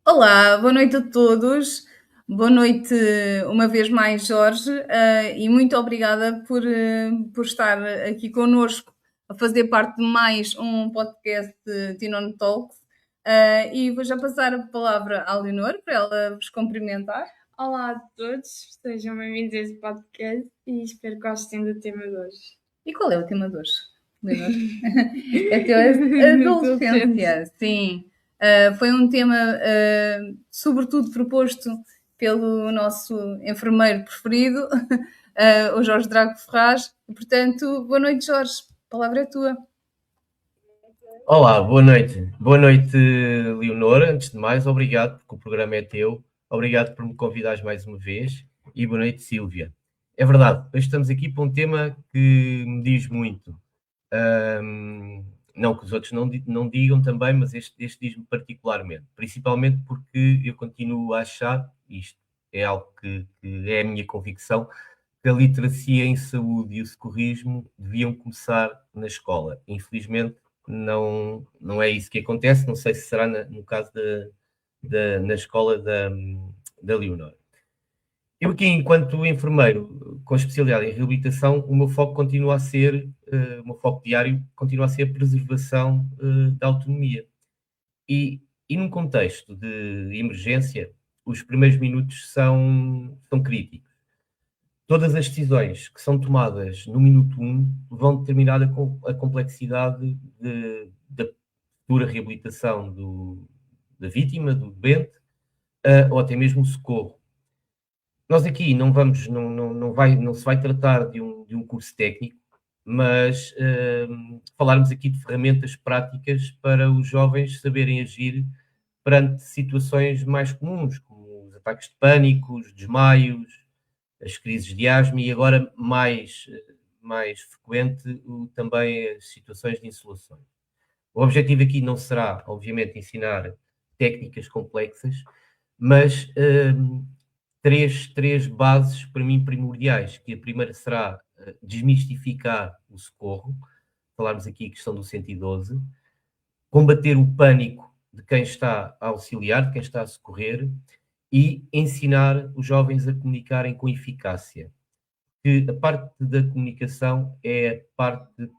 Olá, boa noite a todos. Boa noite uma vez mais, Jorge, e muito obrigada por estar aqui connosco a fazer parte de mais um podcast de Teen Talks. E vou já passar a palavra à Leonor para ela vos cumprimentar. Olá a todos, sejam bem-vindos a este podcast e espero que gostem do tema de hoje. E qual é o tema de hoje, Leonor? É a tua adolescência, sim. Foi um tema, sobretudo, proposto pelo nosso enfermeiro preferido, o Jorge Drago Ferraz. E, portanto, boa noite, Jorge. A palavra é tua. Olá, boa noite. Boa noite, Leonora. Antes de mais, obrigado, porque o programa é teu. Obrigado por me convidares mais uma vez. E boa noite, Sílvia. É verdade, hoje estamos aqui para um tema que me diz muito. Não que os outros não digam também, mas este diz-me particularmente. Principalmente porque eu continuo a achar, isto é algo que é a minha convicção, que a literacia em saúde e o socorrismo deviam começar na escola. Infelizmente, não é isso que acontece. Não sei se será no caso na escola da Leonor. Eu aqui, enquanto enfermeiro com especialidade em reabilitação, o meu foco continua a ser, o meu foco diário continua a ser a preservação da autonomia. E num contexto de emergência, os primeiros minutos são críticos. Todas as decisões que são tomadas no minuto 1 vão determinar a complexidade da futura reabilitação da vítima, do doente, ou até mesmo o socorro. Nós aqui não se vai tratar de um curso técnico, mas falarmos aqui de ferramentas práticas para os jovens saberem agir perante situações mais comuns, como os ataques de pânico, os desmaios, as crises de asma e agora mais frequente também as situações de insolações. O objetivo aqui não será, obviamente, ensinar técnicas complexas, mas três bases para mim primordiais, que a primeira será desmistificar o socorro, falarmos aqui a questão do 112, combater o pânico de quem está a auxiliar, de quem está a socorrer, e ensinar os jovens a comunicarem com eficácia. Que a parte da comunicação é a parte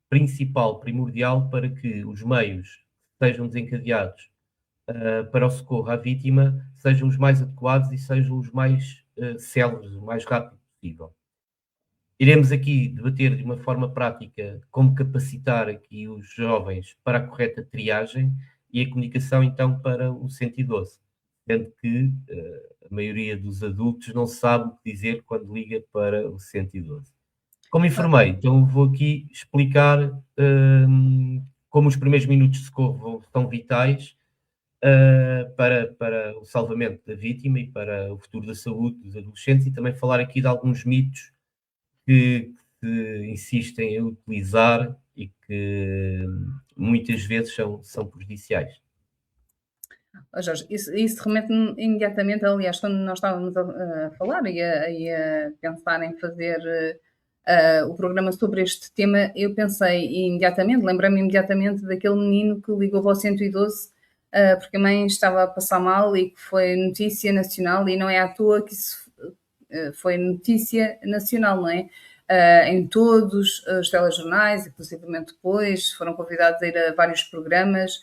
principal, primordial, para que os meios sejam desencadeados para o socorro à vítima sejam os mais adequados e sejam os mais céleres, o mais rápido possível. Iremos aqui debater de uma forma prática como capacitar aqui os jovens para a correta triagem e a comunicação, então, para o 112. Sendo que a maioria dos adultos não sabe o que dizer quando liga para o 112. Como enfermeiro, então vou aqui explicar como os primeiros minutos de socorro são vitais para o salvamento da vítima e para o futuro da saúde dos adolescentes, e também falar aqui de alguns mitos que insistem em utilizar e que muitas vezes são prejudiciais. Jorge, isso remete-me imediatamente, aliás, quando nós estávamos a falar e a pensar em fazer o programa sobre este tema, eu pensei imediatamente, lembrei-me imediatamente daquele menino que ligou para o 112 porque a mãe estava a passar mal e que foi notícia nacional, e não é à toa que isso foi notícia nacional, não é? Em todos os telejornais, inclusive depois, foram convidados a ir a vários programas,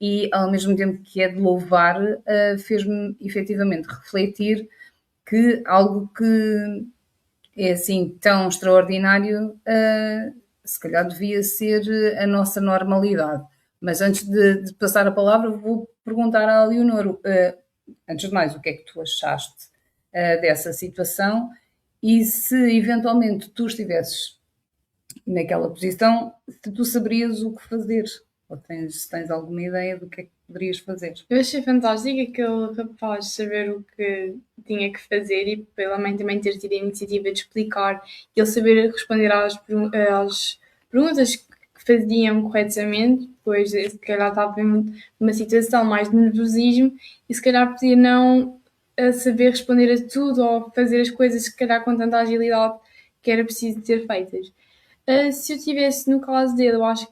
e ao mesmo tempo que é de louvar, fez-me efetivamente refletir que algo que é assim tão extraordinário, se calhar devia ser a nossa normalidade. Mas antes de passar a palavra, vou perguntar à Leonor, antes de mais, o que é que tu achaste dessa situação, e se eventualmente tu estivesses naquela posição, se tu saberias o que fazer, ou se tens alguma ideia do que é que poderias fazer. Eu achei fantástico aquele rapaz saber o que tinha que fazer e pela mãe também ter tido a iniciativa de explicar e ele saber responder às perguntas que faziam corretamente, pois se calhar estava numa situação mais de nervosismo e se calhar podia não saber responder a tudo ou fazer as coisas se calhar com tanta agilidade que era preciso ter feitas. Se eu estivesse no caso dele, eu acho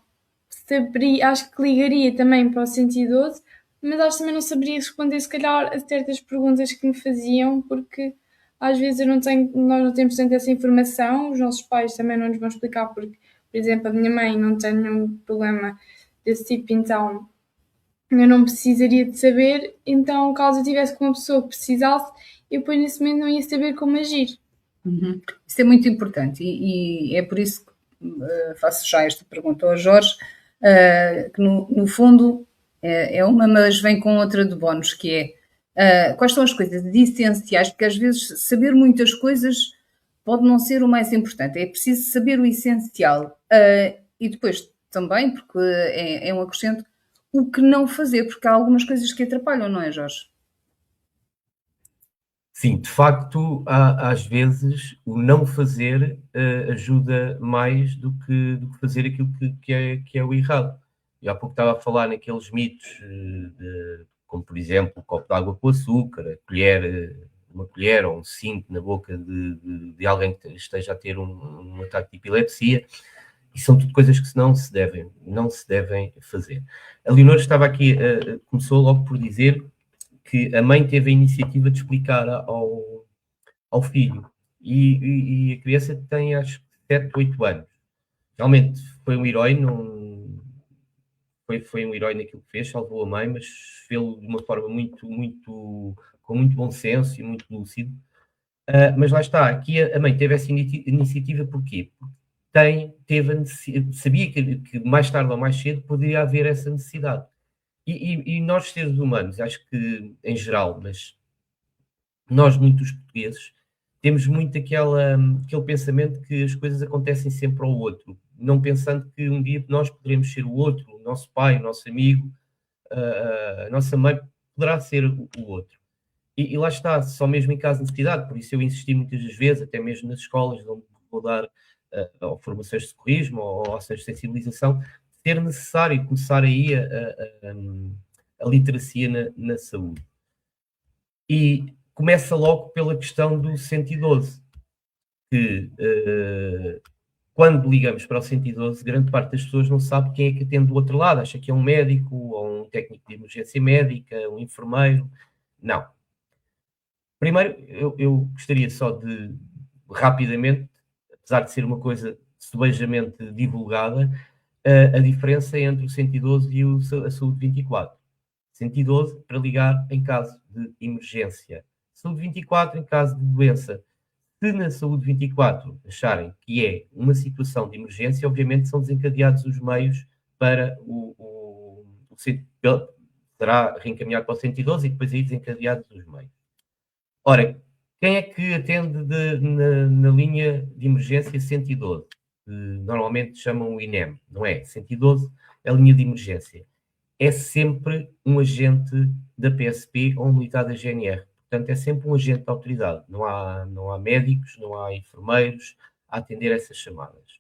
que ligaria também para o 112, mas acho que também não saberia responder, se calhar, a certas perguntas que me faziam, porque às vezes nós não temos tanto essa informação, os nossos pais também não nos vão explicar, porque, por exemplo, a minha mãe não tem nenhum problema desse tipo, então eu não precisaria de saber, então caso eu tivesse com uma pessoa que precisasse, eu depois nesse momento não ia saber como agir. Isso é muito importante e é por isso que faço já esta pergunta ao Jorge, que no fundo é uma, mas vem com outra de bónus, que é quais são as coisas essenciais, porque às vezes saber muitas coisas pode não ser o mais importante, é preciso saber o essencial. E depois também, porque é um acrescento, o que não fazer, porque há algumas coisas que atrapalham, não é, Jorge? Sim, de facto, às vezes o não fazer ajuda mais do que fazer aquilo que é o errado. Eu há pouco estava a falar naqueles mitos, como por exemplo, um copo de água com açúcar, uma colher ou um cinto na boca de alguém que esteja a ter um ataque de epilepsia, e são tudo coisas que não se devem fazer. A Leonor estava aqui, começou logo por dizer que a mãe teve a iniciativa de explicar ao filho, e a criança tem, acho que, 7, 8 anos. Realmente foi um herói, foi um herói naquilo que fez, salvou a mãe, mas fez-lo de uma forma com muito bom senso e muito lúcido. Mas lá está, aqui a mãe teve essa iniciativa porquê? Porque sabia que mais tarde ou mais cedo poderia haver essa necessidade. E nós, seres humanos, acho que em geral, mas nós, muitos portugueses, temos muito aquele pensamento que as coisas acontecem sempre ao outro, não pensando que um dia nós poderemos ser o outro, o nosso pai, o nosso amigo, a nossa mãe poderá ser o outro. E lá está, só mesmo em caso de necessidade, por isso eu insisti muitas das vezes, até mesmo nas escolas, onde vou dar ou formações de socorrismo ou ações de sensibilização, ser necessário começar aí a literacia na saúde. E começa logo pela questão do 112, que quando ligamos para o 112, grande parte das pessoas não sabe quem é que atende do outro lado, acha que é um médico, ou um técnico de emergência médica, um enfermeiro. Não. Primeiro, eu gostaria só de, rapidamente, apesar de ser uma coisa subejamente divulgada, a diferença entre o 112 e a Saúde 24. 112 para ligar em caso de emergência. Saúde 24 em caso de doença. Se na Saúde 24 acharem que é uma situação de emergência, obviamente são desencadeados os meios para será reencaminhado para o 112 e depois aí desencadeados os meios. Ora, quem é que atende na linha de emergência 112? Normalmente chamam o INEM, não é? 112 é a linha de emergência. É sempre um agente da PSP ou um militar da GNR. Portanto, é sempre um agente da autoridade. Não há médicos, não há enfermeiros a atender essas chamadas.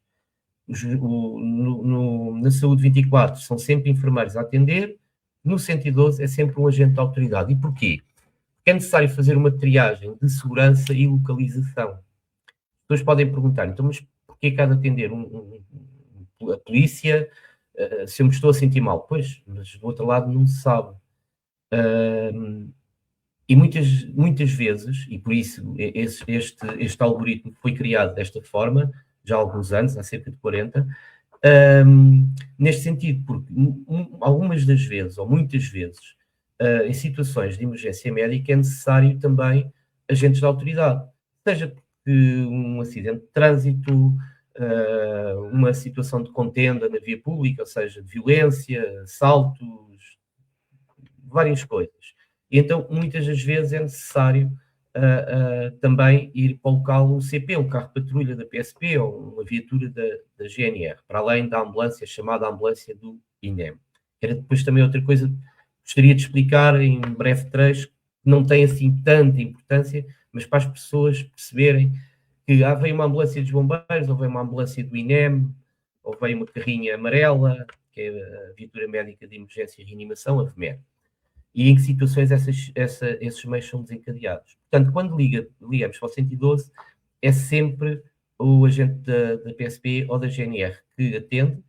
Na Saúde 24 são sempre enfermeiros a atender, no 112 é sempre um agente da autoridade. E porquê? Porque é necessário fazer uma triagem de segurança e localização. As pessoas podem perguntar, então, mas porquê que há de atender a polícia se eu me estou a sentir mal? Pois, mas do outro lado não se sabe. E muitas vezes, e por isso este algoritmo foi criado desta forma, já há alguns anos, há cerca de 40, neste sentido, porque algumas das vezes, ou muitas vezes, em situações de emergência médica é necessário também agentes da autoridade, seja porque um acidente de trânsito, uma situação de contenda na via pública, ou seja, de violência, assaltos, várias coisas. E então, muitas das vezes é necessário também ir para o local um CP, um carro de patrulha da PSP ou uma viatura da GNR, para além da ambulância, chamada ambulância do INEM. Era depois também outra coisa que gostaria de explicar em breve trecho, que não tem assim tanta importância, mas para as pessoas perceberem que vem uma ambulância dos bombeiros, ou vem uma ambulância do INEM, ou vem uma carrinha amarela, que é a viatura médica de emergência e reanimação, a VMER. E em que situações esses meios são desencadeados. Portanto, quando ligamos para o 112, é sempre o agente da PSP ou da GNR que atende,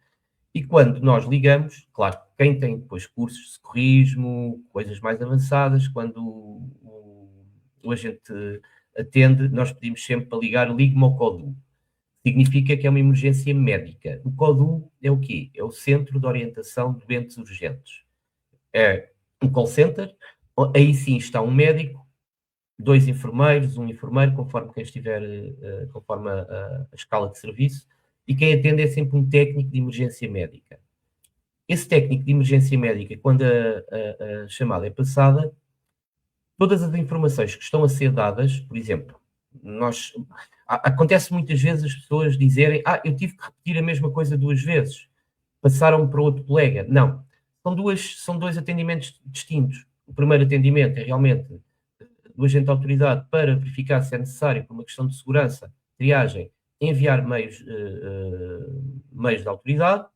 e quando nós ligamos, claro, quem tem depois cursos de socorrismo, coisas mais avançadas, quando o agente atende, nós pedimos sempre para ligar, ligue-me ao CODU. Significa que é uma emergência médica. O CODU é o quê? É o Centro de Orientação de Doentes Urgentes. É um call center, aí sim está um médico, 2 enfermeiros, um enfermeiro, conforme quem estiver, conforme a escala de serviço, e quem atende é sempre um técnico de emergência médica. Esse técnico de emergência médica, quando a chamada é passada, todas as informações que estão a ser dadas, por exemplo, acontece muitas vezes as pessoas dizerem eu tive que repetir a mesma coisa 2 vezes, passaram para outro colega. Não, são 2 atendimentos distintos. O primeiro atendimento é realmente do agente de autoridade para verificar se é necessário, por uma questão de segurança, triagem, enviar meios de autoridade,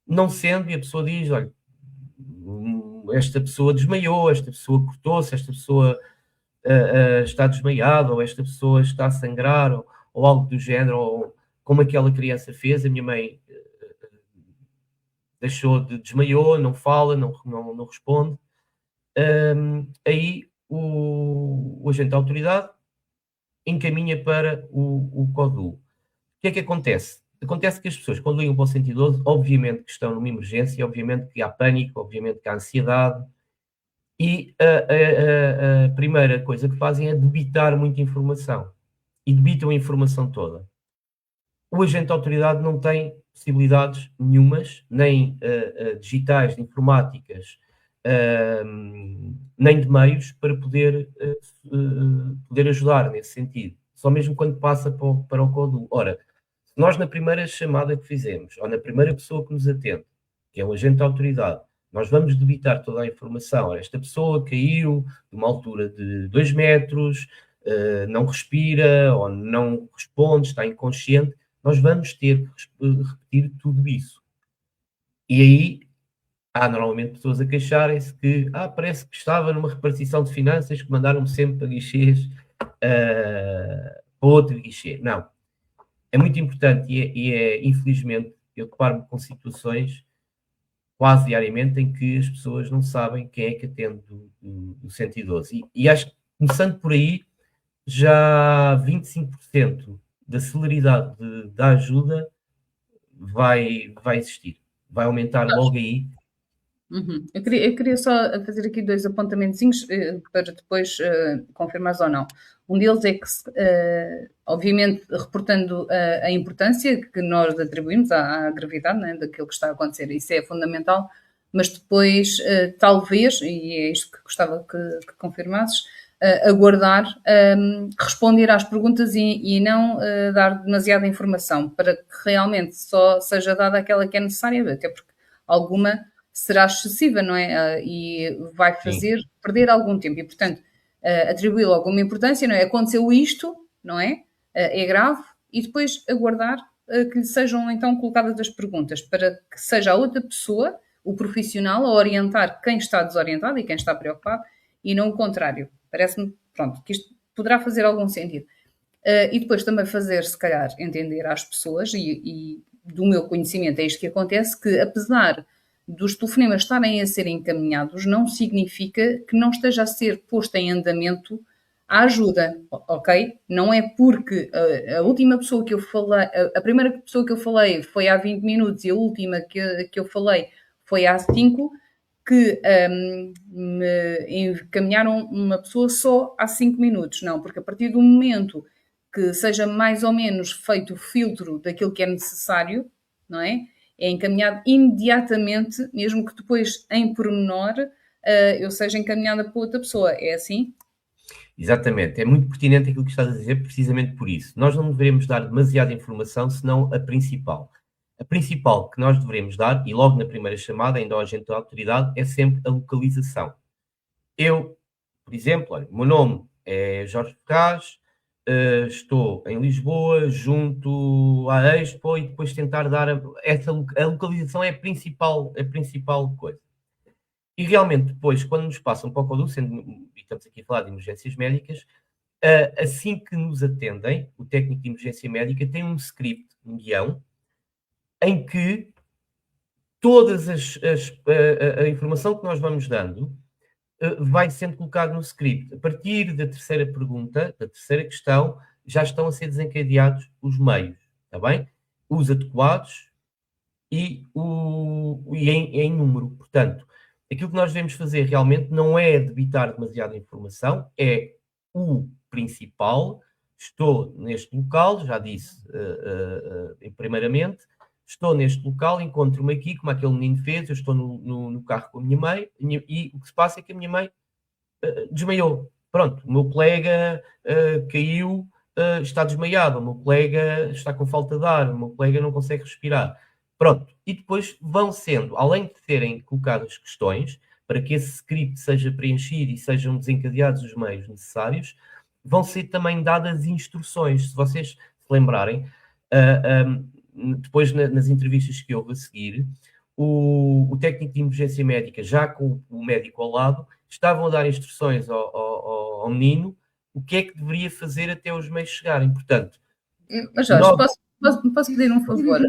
não sendo, e a pessoa diz, olha, esta pessoa desmaiou, esta pessoa cortou-se, esta pessoa está desmaiada, ou esta pessoa está a sangrar, ou algo do género, ou como aquela criança fez, a minha mãe desmaiou, não fala, não responde. Aí o agente da autoridade encaminha para o CODU. O que é que acontece? Acontece que as pessoas, quando ligam para o 112, obviamente que estão numa emergência, obviamente que há pânico, obviamente que há ansiedade, e a primeira coisa que fazem é debitar muita informação. E debitam a informação toda. O agente de autoridade não tem possibilidades nenhumas, nem digitais, informáticas, nem de meios para poder ajudar nesse sentido. Só mesmo quando passa para o CODU. Ora, se nós na primeira chamada que fizemos, ou na primeira pessoa que nos atende, que é o agente de autoridade, nós vamos debitar toda a informação. Esta pessoa caiu de uma altura de 2 metros, não respira, ou não responde, está inconsciente. Nós vamos ter que repetir tudo isso. E aí há normalmente pessoas a queixarem-se que parece que estava numa repartição de finanças que mandaram-me sempre para guichês, para outro guichê. Não. É muito importante infelizmente, eu deparo-me com situações quase diariamente em que as pessoas não sabem quem é que atende do 112. E acho que, começando por aí, já 25% da celeridade da ajuda vai existir. Vai aumentar logo aí. Eu queria só fazer aqui 2 apontamentozinhos para depois confirmares ou não. Um deles é que, obviamente, reportando a importância que nós atribuímos à gravidade, né, daquilo que está a acontecer, isso é fundamental, mas depois, talvez, e é isto que gostava que confirmasses, aguardar, responder às perguntas e não dar demasiada informação, para que realmente só seja dada aquela que é necessária, até porque alguma será excessiva, não é? E vai fazer perder algum tempo. E, portanto, atribuí-lo alguma importância, não é? Aconteceu isto, não é? É grave, e depois aguardar que lhe sejam, então, colocadas as perguntas, para que seja a outra pessoa, o profissional, a orientar quem está desorientado e quem está preocupado, e não o contrário. Parece-me, pronto, que isto poderá fazer algum sentido. E depois também fazer, se calhar, entender às pessoas, e do meu conhecimento é isto que acontece, que apesar dos telefonemas estarem a ser encaminhados, não significa que não esteja a ser posta em andamento a ajuda, ok? Não é porque a última pessoa que eu falei, a primeira pessoa que eu falei foi há 20 minutos e a última que eu falei foi há 5, que me encaminharam uma pessoa só há 5 minutos. Não, porque a partir do momento que seja mais ou menos feito o filtro daquilo que é necessário, não é? É encaminhado imediatamente, mesmo que depois, em pormenor, eu seja encaminhada para outra pessoa. É assim? Exatamente. É muito pertinente aquilo que estás a dizer, precisamente por isso. Nós não devemos dar demasiada informação, senão a principal. A principal que nós devemos dar, e logo na primeira chamada, ainda ao agente da autoridade, é sempre a localização. Eu, por exemplo, olha, o meu nome é Jorge Ferraz, estou em Lisboa, junto à Expo, e depois tentar dar a localização é a principal coisa. E realmente depois, quando nos passam para o CODU, e estamos aqui a falar de emergências médicas, assim que nos atendem, o técnico de emergência médica tem um script, um guião, em que todas a informação que nós vamos dando vai sendo colocado no script. A partir da terceira pergunta, da terceira questão, já estão a ser desencadeados os meios, está bem? Os adequados e em número. Portanto, aquilo que nós devemos fazer realmente não é debitar demasiada informação, é o principal. Estou neste local, já disse primeiramente, estou neste local, encontro-me aqui, como aquele menino fez, eu estou no carro com a minha mãe, e o que se passa é que a minha mãe desmaiou. Pronto, o meu colega caiu, está desmaiado, o meu colega está com falta de ar, o meu colega não consegue respirar. Pronto, e depois vão sendo, além de serem colocadas questões, para que esse script seja preenchido e sejam desencadeados os meios necessários, vão ser também dadas instruções. Se vocês se lembrarem, depois nas entrevistas que houve a seguir, o técnico de emergência médica, já com o médico ao lado, estavam a dar instruções ao menino o que é que deveria fazer até os meios chegarem. Portanto, Mas Jorge, posso pedir um favor?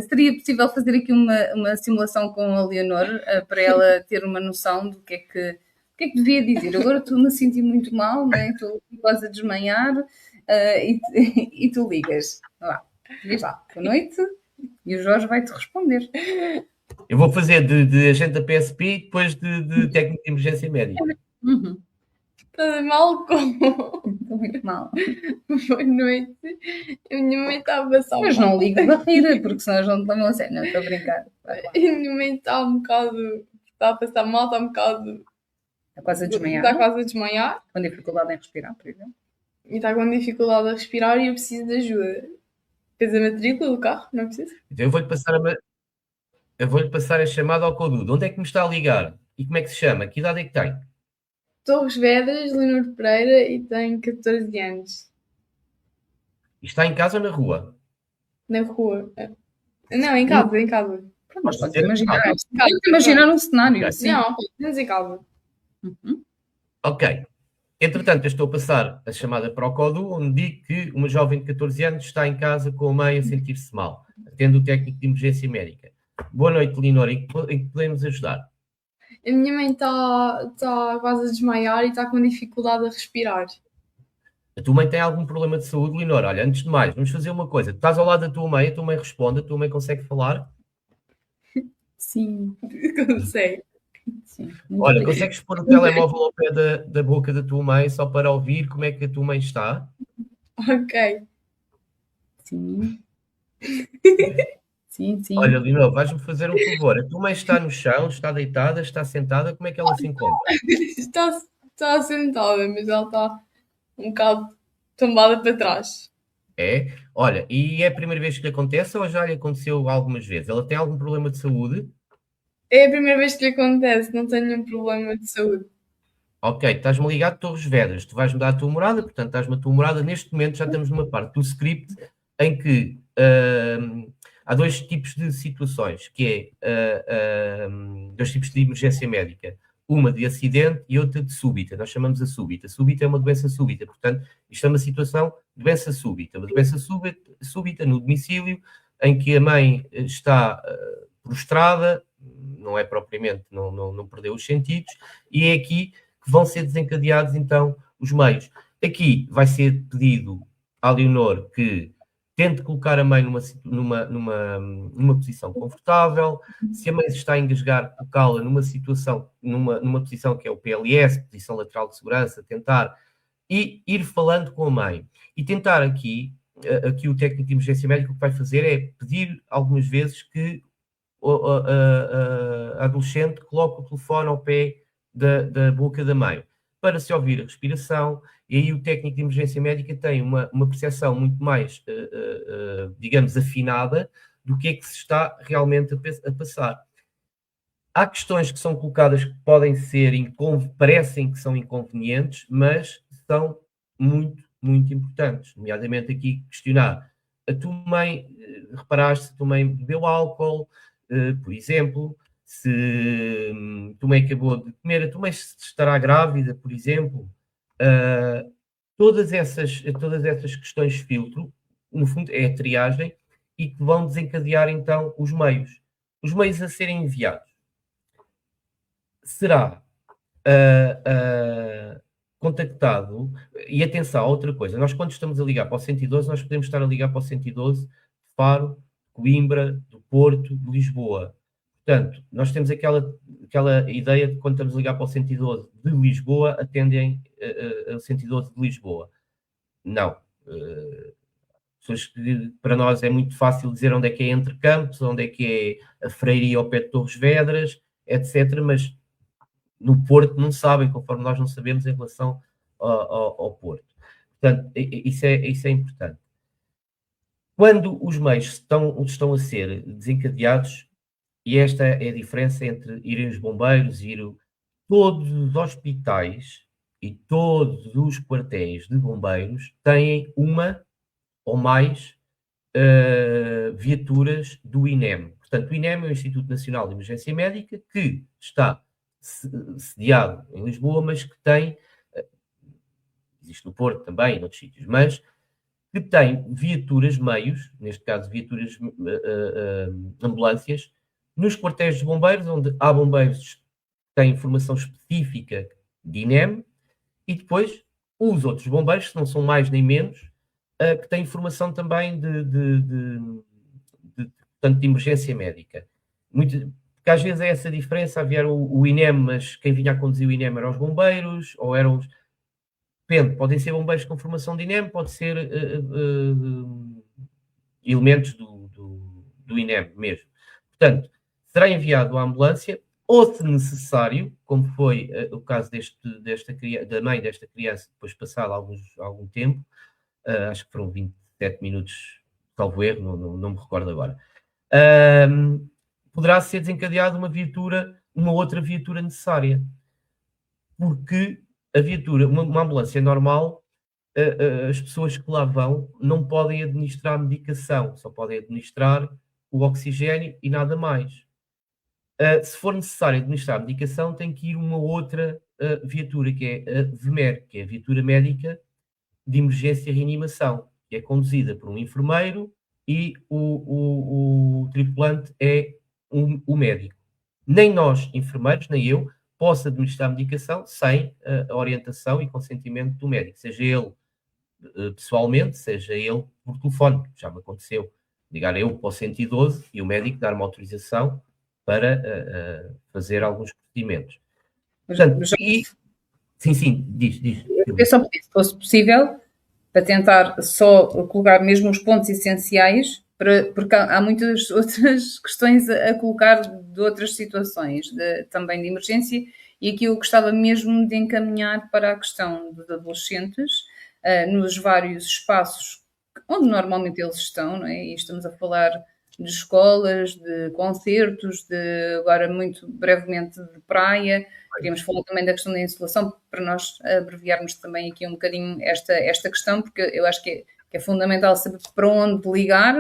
Seria possível fazer aqui uma simulação com a Leonor para ela ter uma noção do que é que devia dizer? Agora estou-me a sentir muito mal, né? Estou quase a desmanhar e tu ligas. Diz lá, boa noite, e o Jorge vai-te responder. Eu vou fazer de agente da PSP e depois de técnico de emergência médica. Uhum. Estás mal como? Estou muito mal. Boa noite. A minha mãe está a passar Mas não ligo de rir, porque senão eles não te levam a sério. Não, estou a brincar. A minha mãe está um bocado... Está a passar mal, está um bocado... Está quase a desmaiar. Está quase a desmaiar. Com dificuldade em respirar, por exemplo. E está com dificuldade a respirar e eu preciso de ajuda. Fez a matrícula do carro? Não é preciso? Então eu vou-lhe passar a chamada ao Codu. De onde é que me está a ligar? E como é que se chama? Que idade é que tem? Torres Vedras, Leonor Pereira, e tem 14 anos. E está em casa ou na rua? Na rua. Não, em casa, em casa. Mas Pode podes imaginar, Pode imaginar um cenário Ok. assim. Não, estamos em casa. Uhum. Ok. Entretanto, eu estou a passar a chamada para o Codu, onde digo que uma jovem de 14 anos está em casa com a mãe a sentir-se mal, atende o técnico de emergência médica. Boa noite, Leonor. Em que podemos ajudar? A minha mãe está quase a desmaiar e está com dificuldade a respirar. A tua mãe tem algum problema de saúde, Leonor? Olha, antes de mais, vamos fazer uma coisa. Tu estás ao lado da tua mãe, a tua mãe responde, a tua mãe consegue falar? Sim. Consegue. Sim. Olha, consegues pôr o telemóvel ao pé da boca da tua mãe só para ouvir como é que a tua mãe está? Ok. Sim. Sim, sim. Olha, Leonor, vais-me fazer um favor. A tua mãe está no chão, está deitada, está sentada, como é que ela se encontra? Está sentada, mas ela está um bocado tombada para trás. É? Olha, e é a primeira vez que lhe acontece ou já lhe aconteceu algumas vezes? Ela tem algum problema de saúde? É a primeira vez que lhe acontece, não tenho nenhum problema de saúde. Ok, estás-me ligado de Torres Vedras, tu vais-me dar a tua morada, portanto estás-me a tua morada. Neste momento já estamos numa parte do script em que há dois tipos de situações, que é dois tipos de emergência médica. Uma de acidente e outra de súbita. Nós chamamos a súbita. Súbita é uma doença súbita, portanto isto é uma situação de doença súbita. Uma doença súbita no domicílio em que a mãe está prostrada, não é propriamente, não perdeu os sentidos, e é aqui que vão ser desencadeados então os meios. Aqui vai ser pedido à Leonor que tente colocar a mãe numa posição confortável. Se a mãe se está a engasgar, colocá-la numa posição que é o PLS, posição lateral de segurança, tentar ir falando com a mãe. E tentar aqui o técnico de emergência médica o que vai fazer é pedir algumas vezes que a adolescente coloque o telefone ao pé da boca da mãe, para se ouvir a respiração, e aí o técnico de emergência médica tem uma percepção muito mais, digamos, afinada do que é que se está realmente a passar. Há questões que são colocadas que podem ser, parecem que são inconvenientes, mas são muito, muito importantes. Nomeadamente aqui questionar, a tua mãe, reparaste se a tua mãe bebeu álcool, por exemplo, se a tua mãe acabou de comer, a tua mãe estará grávida, por exemplo. Todas essas questões de filtro, no fundo, é a triagem e que vão desencadear então os meios. os meios a serem enviados será contactado, e atenção a outra coisa, nós quando estamos a ligar para o 112, nós podemos estar a ligar para o 112 de Faro, Coimbra, do Porto, de Lisboa. Portanto, nós temos aquela ideia de que quando estamos a ligar para o 112 de Lisboa, atendem ao 112 de Lisboa. Não. Para nós é muito fácil dizer onde é que é Entre Campos, onde é que é a Freiria ao pé de Torres Vedras, etc. Mas no Porto não sabem, conforme nós não sabemos em relação ao Porto. Portanto, isso é importante. Quando os meios estão a ser desencadeados, e esta é a diferença entre irem os bombeiros e todos os hospitais e todos os quartéis de bombeiros têm uma ou mais viaturas do INEM. Portanto, o INEM é o Instituto Nacional de Emergência Médica, que está sediado em Lisboa, mas que tem, existe no Porto também, em outros sítios, mas que tem viaturas, meios, neste caso viaturas, ambulâncias, nos quartéis de bombeiros, onde há bombeiros que têm informação específica de INEM, e depois os outros bombeiros, que não são mais nem menos, que têm informação também portanto, de emergência médica. Porque às vezes é essa diferença, havia o INEM, mas quem vinha a conduzir o INEM eram os bombeiros, ou eram os... Depende, podem ser bombeiros com formação de INEM, pode ser elementos do INEM mesmo. Portanto, será enviado à ambulância, ou se necessário, como foi o caso da mãe desta criança, depois passado algum tempo, acho que foram 27 minutos, salvo erro, não me recordo agora, poderá ser desencadeada uma outra viatura necessária. Porque a viatura, uma ambulância normal, as pessoas que lá vão não podem administrar medicação, só podem administrar o oxigênio e nada mais. Se for necessário administrar medicação, tem que ir uma outra viatura, que é a VMER, que é a viatura médica de emergência e reanimação, que é conduzida por um enfermeiro e o tripulante é o médico. Nem nós, enfermeiros, nem eu, posso administrar medicação sem a orientação e consentimento do médico, seja ele pessoalmente, seja ele por telefone. Já me aconteceu ligar eu para o 112 e o médico dar uma autorização para fazer alguns procedimentos. Portanto, sim, diz. Eu só pedi, se fosse possível, para tentar só colocar mesmo os pontos essenciais, porque há muitas outras questões a colocar de outras situações, também de emergência, e aqui eu gostava mesmo de encaminhar para a questão dos adolescentes, nos vários espaços onde normalmente eles estão, não é? E estamos a falar de escolas, de concertos, agora muito brevemente de praia. Queríamos falar também da questão da insolação, para nós abreviarmos também aqui um bocadinho esta questão, porque eu acho que é fundamental saber para onde ligar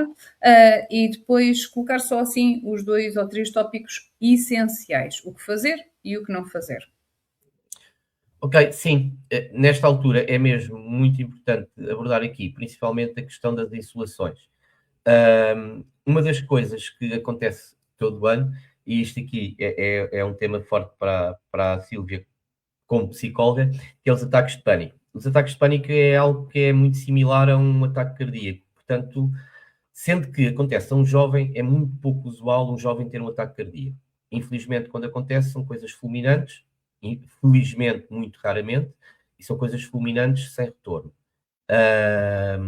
e depois colocar só assim os 2 ou 3 tópicos essenciais, o que fazer e o que não fazer. Ok, sim, nesta altura é mesmo muito importante abordar aqui, principalmente a questão das insolações. Uma das coisas que acontece todo ano, e isto aqui é um tema forte para a Sílvia como psicóloga, que é os ataques de pânico. Os ataques de pânico é algo que é muito similar a um ataque cardíaco. Portanto, sendo que acontece a um jovem, é muito pouco usual um jovem ter um ataque cardíaco. Infelizmente, quando acontece, são coisas fulminantes, infelizmente, muito raramente, e são coisas fulminantes sem retorno. A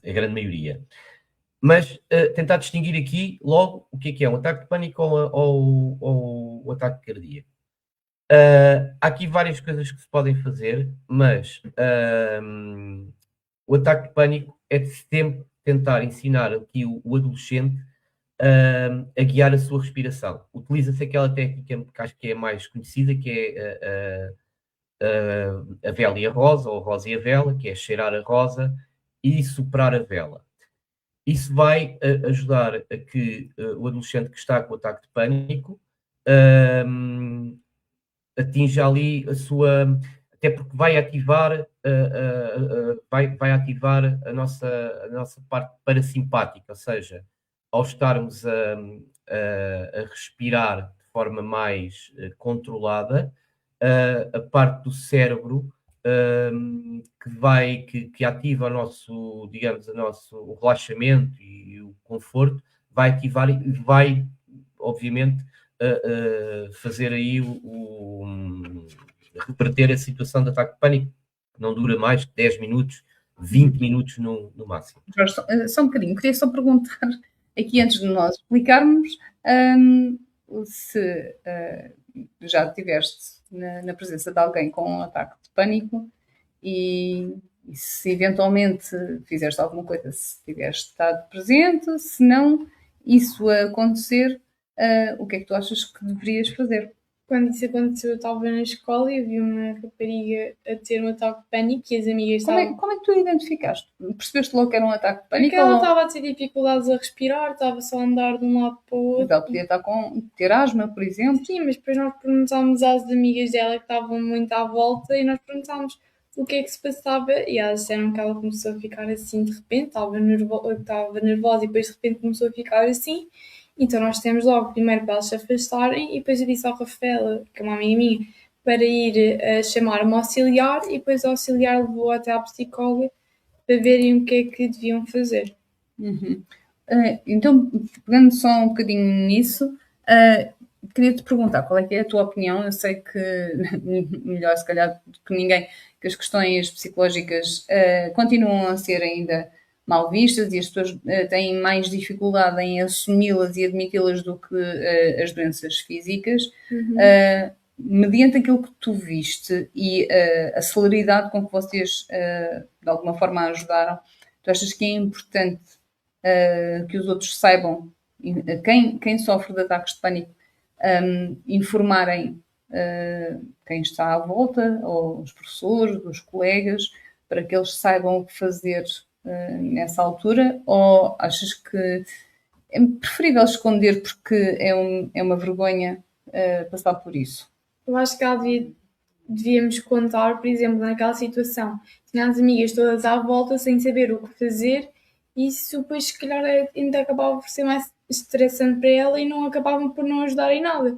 grande maioria. Mas tentar distinguir aqui logo o que é um ataque de pânico ou o ataque cardíaco. Há aqui várias coisas que se podem fazer, mas o ataque de pânico é de sempre tentar ensinar aqui o adolescente a guiar a sua respiração. Utiliza-se aquela técnica que acho que é a mais conhecida, que é a vela e a rosa, ou a rosa e a vela, que é cheirar a rosa e soprar a vela. Isso vai ajudar a que o adolescente que está com o ataque de pânico atinja ali a sua... Até porque vai ativar, vai ativar a nossa parte parasimpática, ou seja, ao estarmos a respirar de forma mais controlada, a parte do cérebro que ativa o relaxamento e o conforto, vai ativar e vai, obviamente, fazer aí reverter a situação de ataque de pânico, que não dura mais de 10 minutos, 20 minutos no máximo. Jorge, só um bocadinho, queria só perguntar aqui antes de nós explicarmos se já estiveste na presença de alguém com um ataque de pânico e se eventualmente fizeste alguma coisa, se tiveste estado presente, se não isso acontecer, o que é que tu achas que deverias fazer? Quando isso aconteceu, eu estava na escola e eu vi uma rapariga a ter um ataque de pânico e as amigas estavam... Como é que tu identificaste? Percebeste logo que era um ataque de pânico? Porque ela estava a ter dificuldades a respirar, estava só a andar de um lado para o outro. Ela podia estar ter asma, por exemplo. Sim, mas depois nós perguntámos às amigas dela que estavam muito à volta e nós perguntámos o que é que se passava e elas disseram que ela começou a ficar assim de repente, estava nervosa e depois de repente começou a ficar assim. Então nós temos logo primeiro para elas se afastarem e depois eu disse ao Rafaela, que é uma amiga minha, para ir chamar uma auxiliar e depois a auxiliar levou até à psicóloga para verem o que é que deviam fazer. Uhum. Então, pegando só um bocadinho nisso, queria-te perguntar qual é que é a tua opinião. Eu sei que, melhor se calhar do que ninguém, que as questões psicológicas continuam a ser ainda mal vistas e as pessoas têm mais dificuldade em assumi-las e admiti-las do que as doenças físicas. Mediante aquilo que tu viste e a celeridade com que vocês de alguma forma ajudaram, tu achas que é importante que os outros saibam, quem sofre de ataques de pânico, informarem quem está à volta, ou os professores, os colegas, para que eles saibam o que fazer nessa altura? Ou achas que é preferível esconder porque é uma vergonha passar por isso? Eu acho que devíamos contar, por exemplo, naquela situação, tinha as amigas todas à volta sem saber o que fazer e isso depois se calhar ainda acabava por ser mais estressante para ela e não acabavam por não ajudar em nada.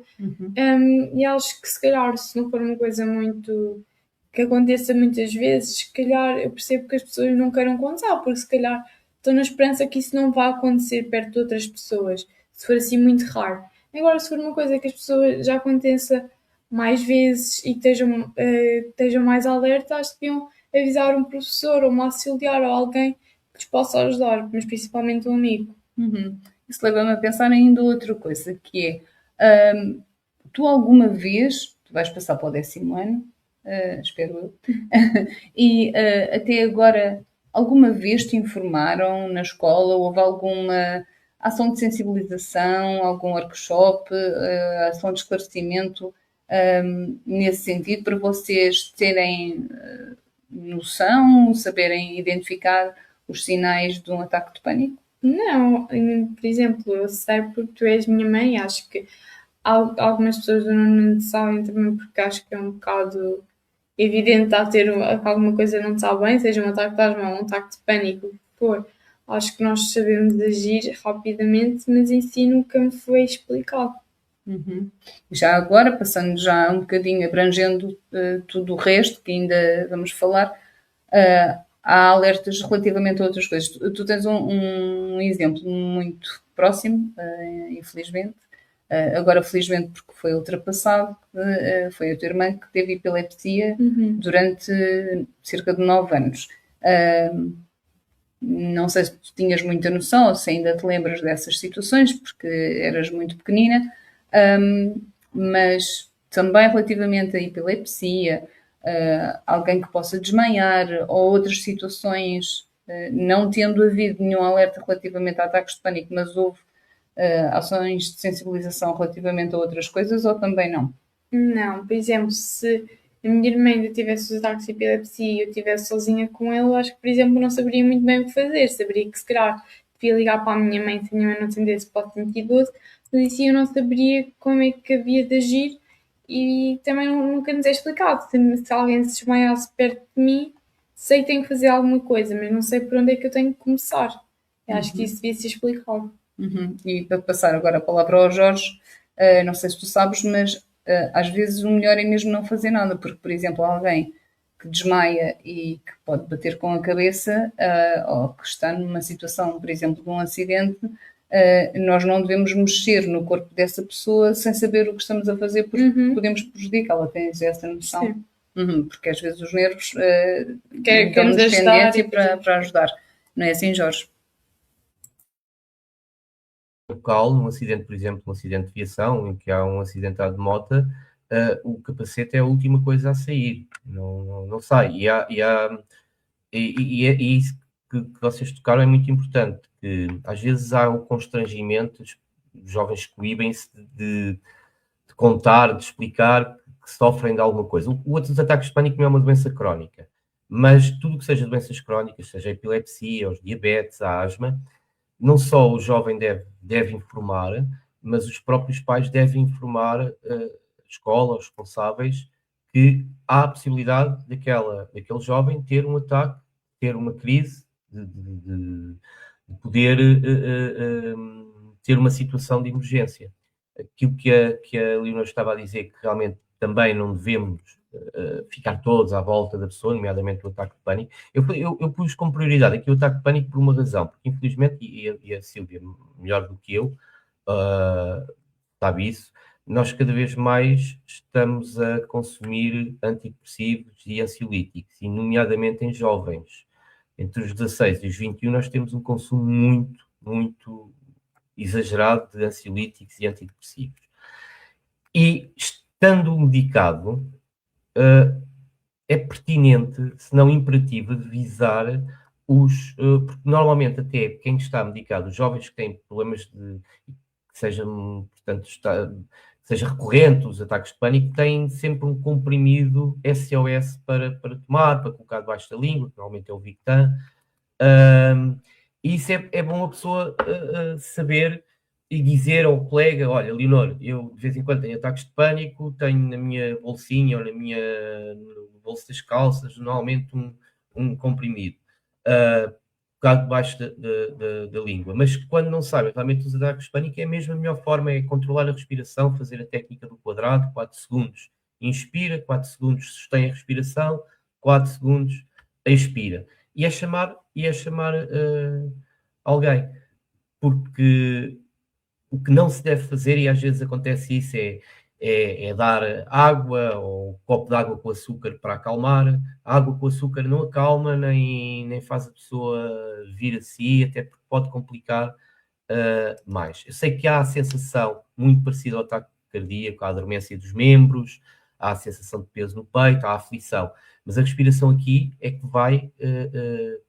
E acho que se calhar, se não for uma coisa muito que aconteça muitas vezes, se calhar eu percebo que as pessoas não queiram contar, porque se calhar estão na esperança que isso não vá acontecer perto de outras pessoas, se for assim muito raro. Agora, se for uma coisa que as pessoas já aconteça mais vezes e que estejam mais alertas, acho que deviam avisar um professor ou uma auxiliar ou alguém que lhes possa ajudar, mas principalmente um amigo. Isso leva-me a pensar ainda outra coisa, que é, tu alguma vez, tu vais passar para o 10º ano, espero eu, e até agora, alguma vez te informaram na escola, houve alguma ação de sensibilização, algum workshop, ação de esclarecimento nesse sentido, para vocês terem noção, saberem identificar os sinais de um ataque de pânico? Não, por exemplo, eu sei porque tu és minha mãe, acho que algumas pessoas não sabem também porque acho que é um bocado evidente a ter que alguma coisa não está bem, seja um ataque de asma ou um ataque de pânico, o que for. Acho que nós sabemos agir rapidamente, mas em si nunca me foi explicado. Já agora, passando já um bocadinho, abrangendo tudo o resto, que ainda vamos falar, há alertas relativamente a outras coisas. Tu tens um exemplo muito próximo, infelizmente, agora felizmente porque foi ultrapassado, foi a tua irmã que teve epilepsia durante cerca de 9 anos. Não sei se tu tinhas muita noção ou se ainda te lembras dessas situações, porque eras muito pequenina, mas também relativamente à epilepsia, alguém que possa desmaiar ou outras situações, não tendo havido nenhum alerta relativamente a ataques de pânico, mas houve ações de sensibilização relativamente a outras coisas, ou também não? Não, por exemplo, se a minha irmã ainda tivesse os ataques de epilepsia e eu estivesse sozinha com ele, acho que, por exemplo, não saberia muito bem o que fazer. Saberia que, se calhar, devia ligar para a minha mãe se a minha mãe não atendesse para o 112, mas assim eu não saberia como é que havia de agir e também nunca nos é explicado. Se alguém se desmaiasse perto de mim, sei que tenho que fazer alguma coisa, mas não sei por onde é que eu tenho que começar. Eu acho que isso devia ser explicado. E para passar agora a palavra ao Jorge, não sei se tu sabes, mas às vezes o melhor é mesmo não fazer nada, porque, por exemplo, alguém que desmaia e que pode bater com a cabeça, ou que está numa situação, por exemplo, de um acidente, nós não devemos mexer no corpo dessa pessoa sem saber o que estamos a fazer, porque podemos prejudicá-la. Tens essa noção? Sim. Porque às vezes os nervos Queremos dão-nos ajudar tendência e para ajudar. Não é assim, Jorge? Local, num acidente, por exemplo, um acidente de viação, em que há um acidentado de moto, o capacete é a última coisa a sair, não sai. E isso que vocês tocaram é muito importante, que às vezes há o constrangimento, os jovens coíbem-se de contar, de explicar que sofrem de alguma coisa. Os ataques de pânico não é uma doença crónica, mas tudo que seja doenças crónicas, seja a epilepsia, os diabetes, a asma, não só o jovem deve informar, mas os próprios pais devem informar a escola, os responsáveis, que há a possibilidade daquele jovem ter um ataque, ter uma crise, de poder ter uma situação de emergência. Aquilo que a Leonor estava a dizer, que realmente também não devemos ficar todos à volta da pessoa, nomeadamente o ataque de pânico. Eu pus como prioridade aqui o ataque de pânico por uma razão, porque infelizmente, e a Sílvia melhor do que eu, sabe isso, nós cada vez mais estamos a consumir antidepressivos e ansiolíticos, e nomeadamente em jovens. Entre os 16 e os 21 nós temos um consumo muito, muito exagerado de ansiolíticos e antidepressivos. E estando medicado, é pertinente, se não imperativo, avisar porque normalmente até quem está medicado, os jovens que têm problemas que sejam, portanto, seja recorrente os ataques de pânico, têm sempre um comprimido SOS para tomar, para colocar debaixo da língua, que normalmente é o Victan. E isso é bom a pessoa saber e dizer ao colega, olha, Leonor, eu de vez em quando tenho ataques de pânico, tenho na minha bolsinha ou no bolso das calças, normalmente um comprimido, colocado debaixo da língua. Mas quando não sabem realmente os ataques de pânico, é mesmo a melhor forma, é controlar a respiração, fazer a técnica do quadrado, 4 segundos inspira, 4 segundos sustém a respiração, 4 segundos expira. E é chamar alguém, porque o que não se deve fazer, e às vezes acontece isso, é dar água ou um copo de água com açúcar para acalmar. A água com açúcar não acalma, nem faz a pessoa vir a si, até porque pode complicar mais. Eu sei que há a sensação muito parecida ao ataque cardíaco, há a dormência dos membros, há a sensação de peso no peito, há a aflição, mas a respiração aqui é que vai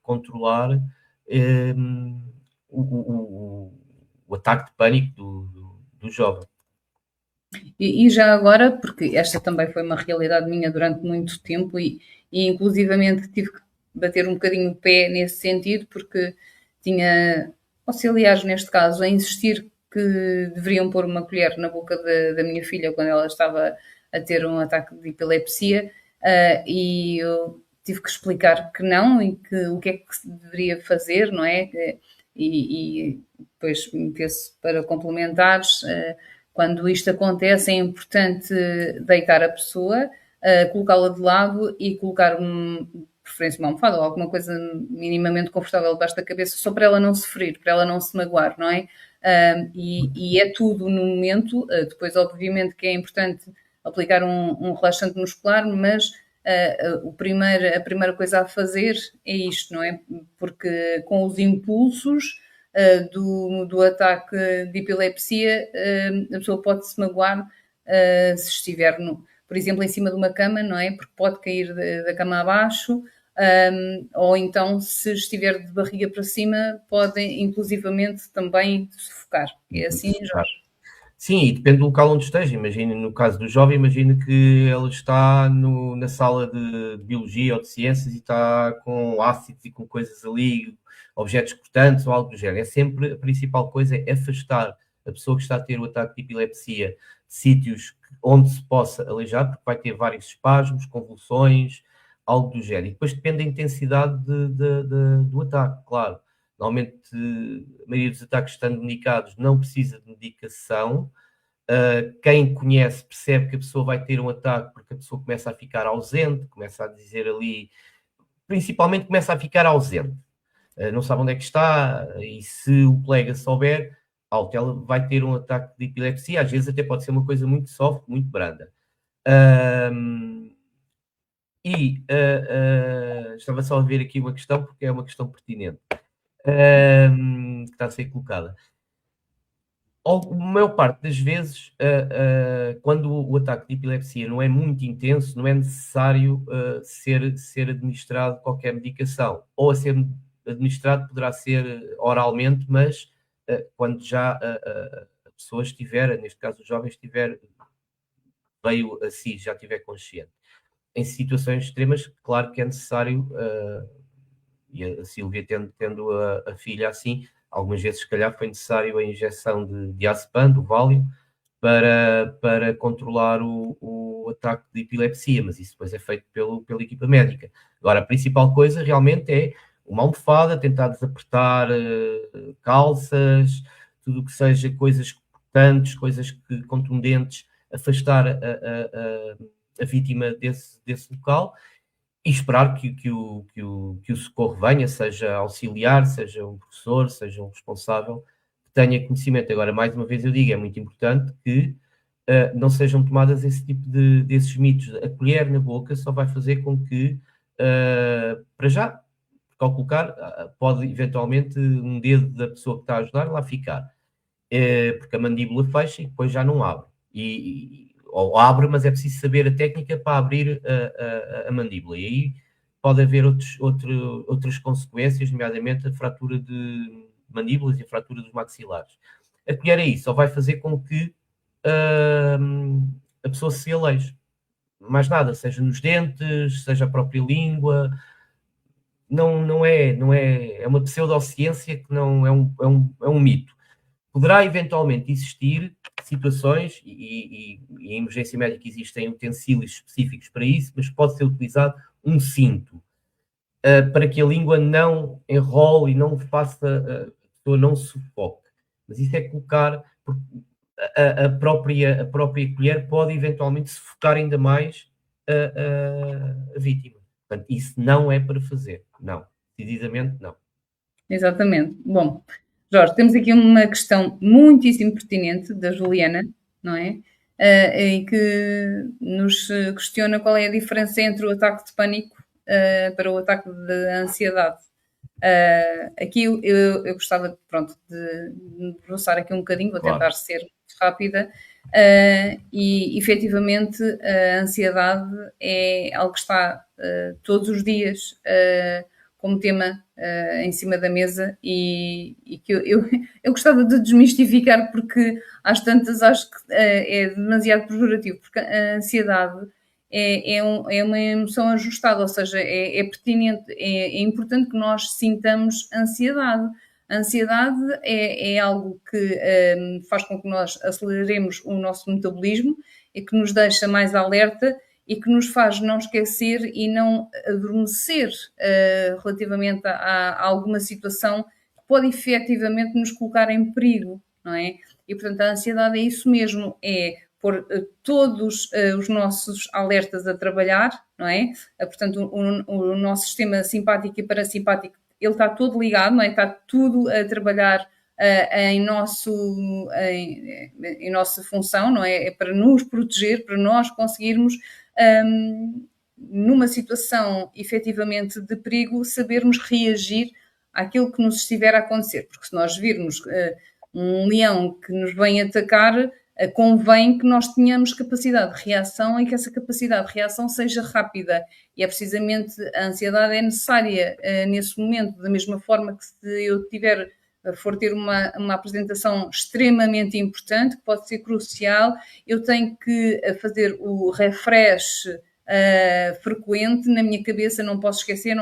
controlar o ataque de pânico do jovem. E já agora, porque esta também foi uma realidade minha durante muito tempo e inclusivamente tive que bater um bocadinho o pé nesse sentido, porque tinha auxiliares, neste caso, a insistir que deveriam pôr uma colher na boca da minha filha quando ela estava a ter um ataque de epilepsia, e eu tive que explicar que não e que o que é que se deveria fazer, não é? E depois meter-se para complementares. Quando isto acontece, é importante deitar a pessoa, colocá-la de lado e colocar preferência uma almofada ou alguma coisa minimamente confortável debaixo da cabeça, só para ela não se ferir, para ela não se magoar, não é? E é tudo no momento. Depois, obviamente, que é importante aplicar um relaxante muscular, mas a primeira coisa a fazer é isto, não é? Porque com os impulsos do ataque de epilepsia, a pessoa pode se magoar se estiver, por exemplo, em cima de uma cama, não é? Porque pode cair da cama abaixo, ou então, se estiver de barriga para cima, pode inclusivamente também sufocar. É assim, Jorge? Sim, e depende do local onde esteja. Imagina, no caso do jovem, imagina que ele está na sala de biologia ou de ciências e está com ácidos e com coisas ali, objetos cortantes ou algo do género. É sempre a principal coisa, é afastar a pessoa que está a ter o ataque de epilepsia de sítios onde se possa aleijar, porque vai ter vários espasmos, convulsões, algo do género. E depois depende da intensidade do ataque, claro. Normalmente, a maioria dos ataques estando indicados não precisa de medicação. Quem conhece percebe que a pessoa vai ter um ataque porque a pessoa começa a ficar ausente, começa a dizer ali, principalmente começa a ficar ausente. Não sabe onde é que está, e se o colega souber, ela vai ter um ataque de epilepsia, às vezes até pode ser uma coisa muito soft, muito branda. Estava só a ver aqui uma questão, porque é uma questão pertinente, que está a ser colocada. A maior parte das vezes, quando o ataque de epilepsia não é muito intenso, não é necessário ser administrado qualquer medicação. Ou a ser administrado poderá ser oralmente, mas quando já a pessoa estiver, neste caso o jovem veio a si, já estiver consciente. Em situações extremas, claro que é necessário, e a Sílvia tendo a filha assim, algumas vezes, se calhar, foi necessário a injeção de diazepam, do Valium, para controlar o ataque de epilepsia, mas isso depois é feito pela equipa médica. Agora, a principal coisa realmente é uma almofada, tentar desapertar calças, tudo o que seja coisas cortantes, coisas contundentes, afastar a vítima desse local e esperar que o socorro venha, seja auxiliar, seja um professor, seja um responsável, que tenha conhecimento. Agora, mais uma vez eu digo, é muito importante que não sejam tomadas esse tipo desses mitos. A colher na boca só vai fazer com que, para já, porque ao colocar, pode eventualmente um dedo da pessoa que está a ajudar lá ficar, porque a mandíbula fecha e depois já não abre. Ou abre, mas é preciso saber a técnica para abrir a mandíbula. E aí pode haver outras consequências, nomeadamente a fratura de mandíbulas e a fratura dos maxilares. A colher é isso, só vai fazer com que a pessoa se aleije. Mais nada, seja nos dentes, seja a própria língua. Não é uma pseudociência que não é um mito. Poderá eventualmente existir situações, e em emergência médica existem utensílios específicos para isso, mas pode ser utilizado um cinto para que a língua não enrole e não faça, a pessoa não sufoque. Mas isso é colocar, porque a própria colher pode eventualmente sufocar ainda mais a vítima. Portanto, isso não é para fazer. Não. Decididamente não. Exatamente. Bom, Jorge, temos aqui uma questão muitíssimo pertinente da Juliana, não é? E que nos questiona qual é a diferença entre o ataque de pânico para o ataque de ansiedade. Aqui eu gostava, de debruçar aqui um bocadinho, vou tentar ser rápida, e efetivamente a ansiedade é algo que está todos os dias como tema em cima da mesa e que eu gostava de desmistificar, porque às tantas acho que é demasiado pejorativo, porque a ansiedade é uma emoção ajustada, ou seja, é pertinente, é importante que nós sintamos ansiedade. A ansiedade é algo que faz com que nós aceleremos o nosso metabolismo e que nos deixa mais alerta e que nos faz não esquecer e não adormecer relativamente a alguma situação que pode efetivamente nos colocar em perigo, não é? E, portanto, a ansiedade é isso mesmo, é pôr todos os nossos alertas a trabalhar, não é? Portanto, o nosso sistema simpático e parasimpático, ele está todo ligado, não é? Está tudo a trabalhar em nossa função, não é? É para nos proteger, para nós conseguirmos, numa situação efetivamente de perigo, sabermos reagir àquilo que nos estiver a acontecer. Porque se nós virmos um leão que nos vem atacar, convém que nós tenhamos capacidade de reação e que essa capacidade de reação seja rápida. E é precisamente a ansiedade é necessária nesse momento, da mesma forma que se eu for ter uma apresentação extremamente importante, que pode ser crucial, eu tenho que fazer o refresh frequente na minha cabeça, não posso esquecer,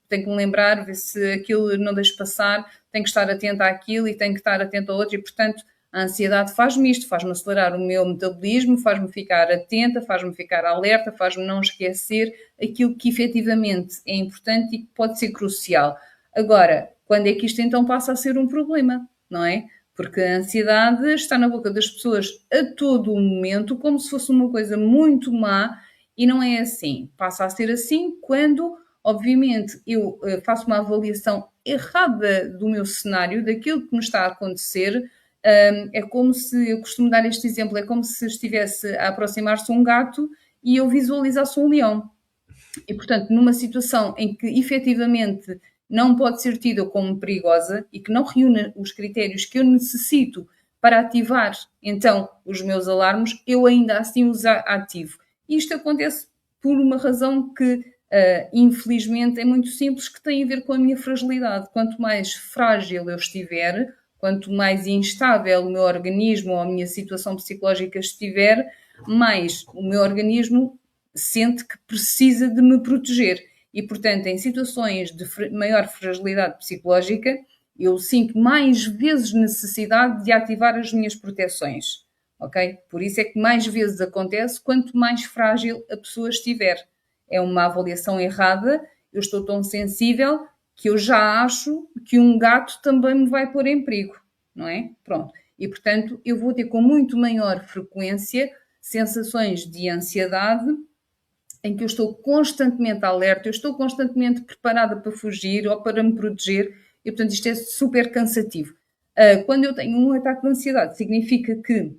tenho que me lembrar, ver se aquilo não deixo passar, tenho que estar atenta àquilo e tenho que estar atenta a outro, e portanto a ansiedade faz-me isto, faz-me acelerar o meu metabolismo, faz-me ficar atenta, faz-me ficar alerta, faz-me não esquecer aquilo que efetivamente é importante e que pode ser crucial. Agora, quando é que isto então passa a ser um problema, não é? Porque a ansiedade está na boca das pessoas a todo o momento, como se fosse uma coisa muito má, e não é assim. Passa a ser assim quando, obviamente, eu faço uma avaliação errada do meu cenário, daquilo que me está a acontecer. É como se, eu costumo dar este exemplo, é como se estivesse a aproximar-se um gato e eu visualizasse um leão. E, portanto, numa situação em que efetivamente não pode ser tida como perigosa e que não reúne os critérios que eu necessito para ativar então os meus alarmes, eu ainda assim os ativo. E isto acontece por uma razão que, infelizmente, é muito simples, que tem a ver com a minha fragilidade. Quanto mais frágil eu estiver, quanto mais instável o meu organismo ou a minha situação psicológica estiver, mais o meu organismo sente que precisa de me proteger. E, portanto, em situações de maior fragilidade psicológica, eu sinto mais vezes necessidade de ativar as minhas proteções. Ok? Por isso é que mais vezes acontece quanto mais frágil a pessoa estiver. É uma avaliação errada, eu estou tão sensível que eu já acho que um gato também me vai pôr em perigo, não é? Pronto. E, portanto, eu vou ter com muito maior frequência sensações de ansiedade em que eu estou constantemente alerta, eu estou constantemente preparada para fugir ou para me proteger, e portanto isto é super cansativo. Quando eu tenho um ataque de ansiedade, significa que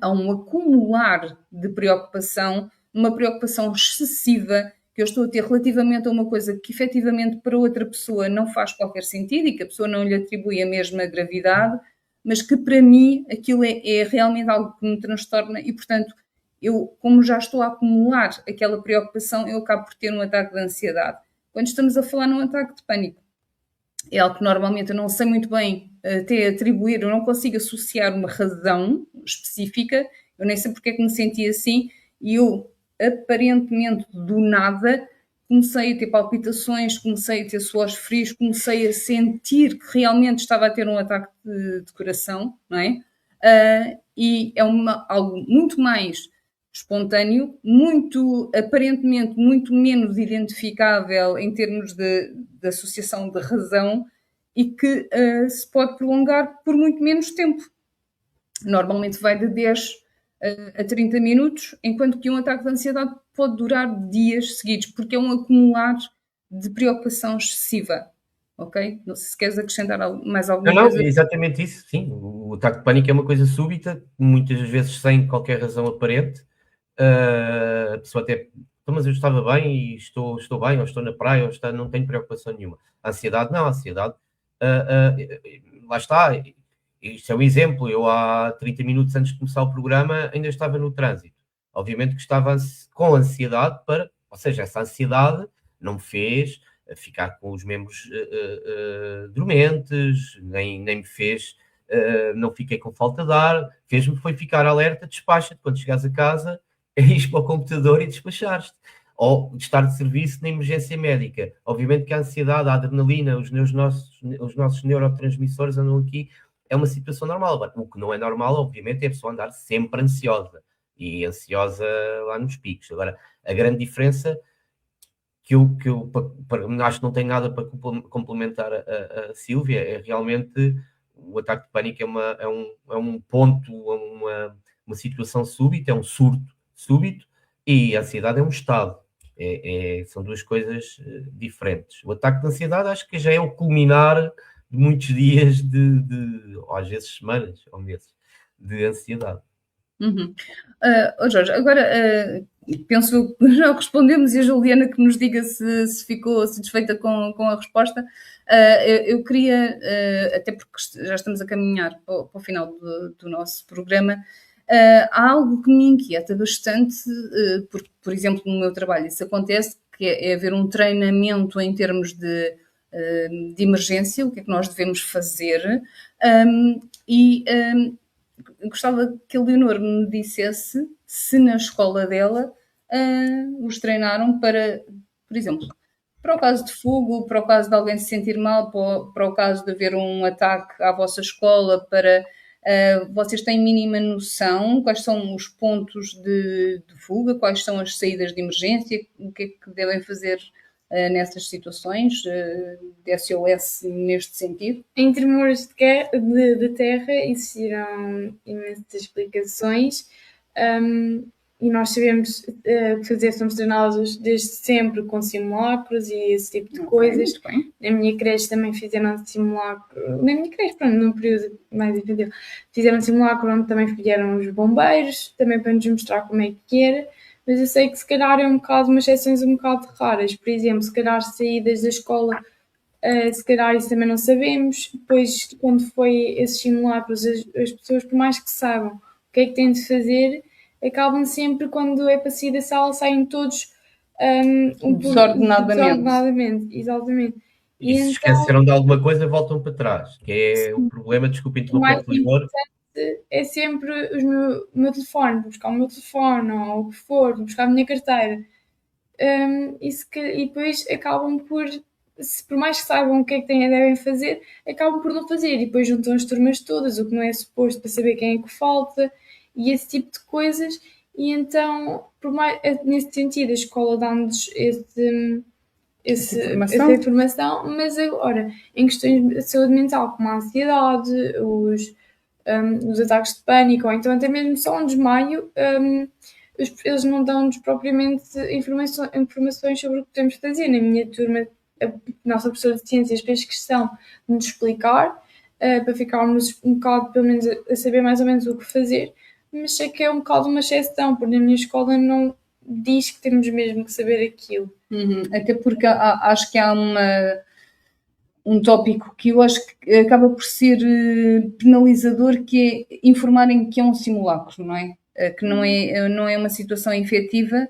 há um acumular de preocupação, uma preocupação excessiva que eu estou a ter relativamente a uma coisa que efetivamente para outra pessoa não faz qualquer sentido e que a pessoa não lhe atribui a mesma gravidade, mas que para mim aquilo é realmente algo que me transtorna e, portanto, eu, como já estou a acumular aquela preocupação, eu acabo por ter um ataque de ansiedade. Quando estamos a falar num ataque de pânico, é algo que normalmente eu não sei muito bem até atribuir, eu não consigo associar uma razão específica, eu nem sei porque é que me senti assim, e eu, aparentemente do nada, comecei a ter palpitações, comecei a ter suores frios, comecei a sentir que realmente estava a ter um ataque de coração, não é? E é algo muito mais espontâneo, muito, aparentemente, muito menos identificável em termos de associação de razão e que se pode prolongar por muito menos tempo. Normalmente vai de 10 a 30 minutos, enquanto que um ataque de ansiedade pode durar dias seguidos, porque é um acumular de preocupação excessiva. Ok? Não sei se queres acrescentar mais alguma Não, coisa. é exatamente isso, sim. O ataque de pânico é uma coisa súbita, muitas vezes sem qualquer razão aparente. A pessoa até, "Então, mas eu estava bem e estou bem, ou estou na praia, ou não tenho preocupação nenhuma." A ansiedade, não, a ansiedade, lá está, isto é um exemplo, eu há 30 minutos antes de começar o programa ainda estava no trânsito. Obviamente que estava com ansiedade ou seja, essa ansiedade não me fez ficar com os membros dormentes, nem me fez, não fiquei com falta de ar, fez-me foi ficar alerta, despacha-te, quando chegares a casa, é ir para o computador e despachares-te. Ou de estar de serviço na emergência médica. Obviamente que a ansiedade, a adrenalina, os nossos neurotransmissores andam aqui, é uma situação normal. O que não é normal, obviamente, é a pessoa andar sempre ansiosa. E ansiosa lá nos picos. Agora, a grande diferença que eu acho que não tem nada para complementar a Sílvia, é realmente o ataque de pânico é um ponto, uma situação súbita, é um surto súbito, e a ansiedade é um estado. São duas coisas diferentes. O ataque de ansiedade acho que já é o culminar de muitos dias ou às vezes semanas ou meses de ansiedade. Uhum. Jorge, agora penso que já respondemos e a Juliana que nos diga se ficou satisfeita com a resposta. Eu queria, até porque já estamos a caminhar para o final do nosso programa, há algo que me inquieta bastante, porque, por exemplo, no meu trabalho isso acontece, que é haver um treinamento em termos de emergência, o que é que nós devemos fazer, e gostava que a Leonor me dissesse se na escola dela os treinaram para, por exemplo, para o caso de fogo, para o caso de alguém se sentir mal, para o caso de haver um ataque à vossa escola, para vocês têm mínima noção quais são os pontos de fuga, quais são as saídas de emergência, o que é que devem fazer nessas situações de SOS neste sentido? Em tremores de terra existiram imensas explicações, e nós sabemos fazer, somos treinados desde sempre com simulacros e esse tipo de coisas. Muito bem. Na minha creche também fizeram simulacro, na minha creche, pronto, num período mais infantil, fizeram simulacro onde também vieram os bombeiros, também para nos mostrar como é que era, mas eu sei que se calhar é um bocado, umas exceções um bocado raras, por exemplo, se calhar saídas da escola, se calhar isso também não sabemos, depois quando foi esses simulacros, as pessoas por mais que saibam o que é que têm de fazer, acabam sempre, quando é para sair da sala, saem todos desordenadamente, exatamente. E se então, esqueceram de alguma coisa, voltam para trás, que é o problema, desculpa o interromper, mais Leonor. importante é sempre o meu telefone, vou buscar o meu telefone ou o que for, vou buscar a minha carteira. E depois acabam por mais que saibam o que é que devem fazer, acabam por não fazer. E depois juntam as turmas todas, o que não é suposto, para saber quem é que falta e esse tipo de coisas. E então, nesse sentido, a escola dá-nos essa informação, mas agora, em questões de saúde mental, como a ansiedade, os ataques de pânico, ou então até mesmo só um desmaio, eles não dão-nos propriamente informações sobre o que temos de fazer. Na minha turma, a nossa professora de ciências fez questão de nos explicar, para ficarmos um bocado, pelo menos, a saber mais ou menos o que fazer, mas sei que é um bocado uma exceção, porque na minha escola não diz que temos mesmo que saber aquilo. Até porque acho que há um tópico que eu acho que acaba por ser penalizador, que é informarem que é um simulacro, não é? Que não é uma situação efetiva.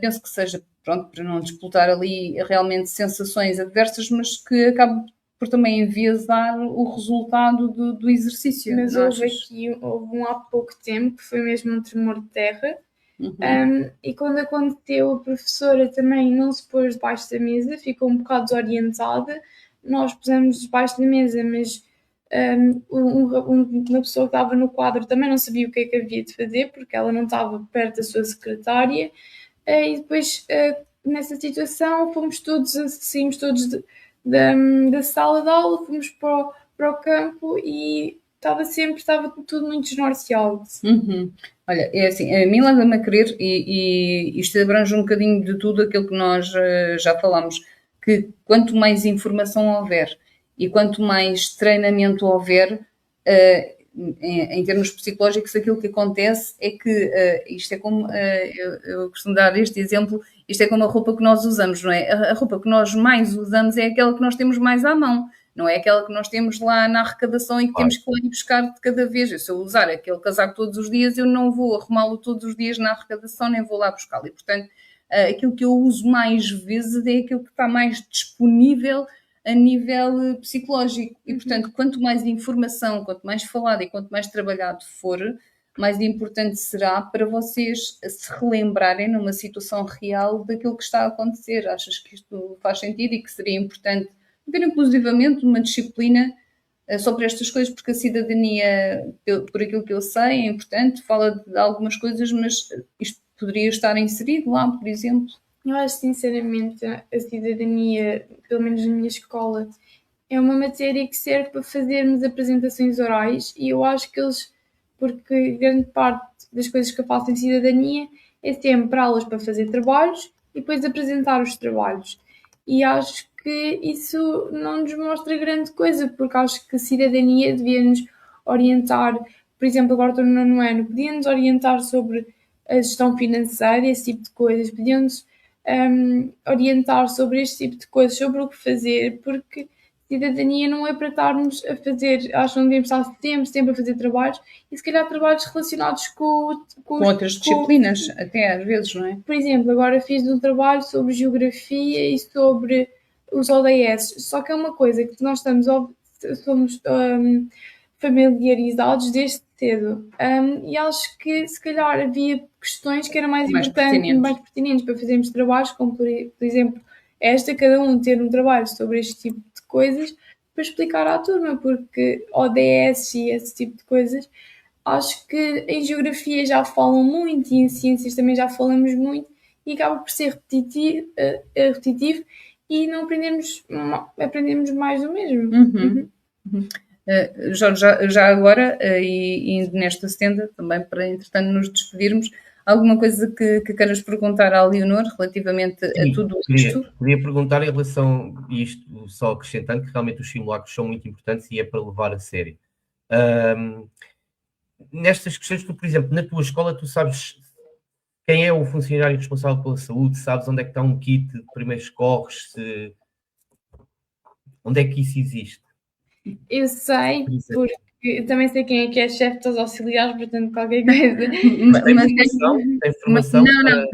Penso que seja, pronto, para não disputar ali realmente sensações adversas, mas que acaba por também enviesar o resultado do exercício. Mas houve há pouco tempo, que foi mesmo um tremor de terra, e quando aconteceu, a professora também não se pôs debaixo da mesa, ficou um bocado desorientada. Nós pusemos debaixo da mesa, mas uma pessoa que estava no quadro também não sabia o que é que havia de fazer, porque ela não estava perto da sua secretária, e depois, nessa situação, saímos todos da sala de aula, fomos para o campo e estava tudo muito desnorteado. Olha, é assim, a mim leva-me a crer, e isto abrange um bocadinho de tudo aquilo que nós já falámos, que quanto mais informação houver e quanto mais treinamento houver, em termos psicológicos, aquilo que acontece é que isto é como, eu costumo dar este exemplo, isto é como a roupa que nós usamos, não é? A roupa que nós mais usamos é aquela que nós temos mais à mão. Não é aquela que nós temos lá na arrecadação e que temos que ir buscar de cada vez. Se eu usar aquele casaco todos os dias, eu não vou arrumá-lo todos os dias na arrecadação, nem vou lá buscá-lo. E, portanto, aquilo que eu uso mais vezes é aquilo que está mais disponível a nível psicológico. E, portanto, quanto mais informação, quanto mais falado e quanto mais trabalhado for, mais importante será para vocês se relembrarem numa situação real daquilo que está a acontecer. Achas que isto faz sentido e que seria importante haver inclusivamente uma disciplina sobre estas coisas, porque a cidadania, por aquilo que eu sei, é importante, fala de algumas coisas, mas isto poderia estar inserido lá, por exemplo? Eu acho sinceramente a cidadania, pelo menos na minha escola, é uma matéria que serve para fazermos apresentações orais, e eu acho que porque grande parte das coisas que eu faço em cidadania é sempre aulas para fazer trabalhos e depois apresentar os trabalhos. E acho que isso não nos mostra grande coisa, porque acho que a cidadania devia-nos orientar, por exemplo, agora estou no nono ano, podia-nos orientar sobre a gestão financeira, esse tipo de coisas, podiam-nos orientar sobre este tipo de coisas, sobre o que fazer, porque cidadania não é para estarmos a fazer, acho que não devemos estar sempre a fazer trabalhos, e se calhar trabalhos relacionados com outras disciplinas, até às vezes, não é? Por exemplo, agora fiz um trabalho sobre geografia e sobre os ODS, só que é uma coisa que nós somos familiarizados desde cedo, e acho que se calhar havia questões que eram mais importantes, mais pertinentes para fazermos trabalhos, como por exemplo cada um ter um trabalho sobre este tipo de coisas para explicar à turma, porque ODS e esse tipo de coisas, acho que em geografia já falam muito e em ciências também já falamos muito, e acaba por ser repetitivo e não aprendemos mais do mesmo. Jorge, já agora, e indo nesta senda, também para, entretanto, nos despedirmos, alguma coisa que queiras perguntar à Leonor relativamente a tudo isto? Queria perguntar em relação a isto, só acrescentando que realmente os simulacros são muito importantes e é para levar a sério. Nestas questões, tu, por exemplo, na tua escola, tu sabes quem é o funcionário responsável pela saúde, sabes onde é que está um kit de primeiros socorros, onde é que isso existe? Eu sei, porque eu também sei quem é que é chefe dos auxiliares, portanto, qualquer coisa. Tem formação não.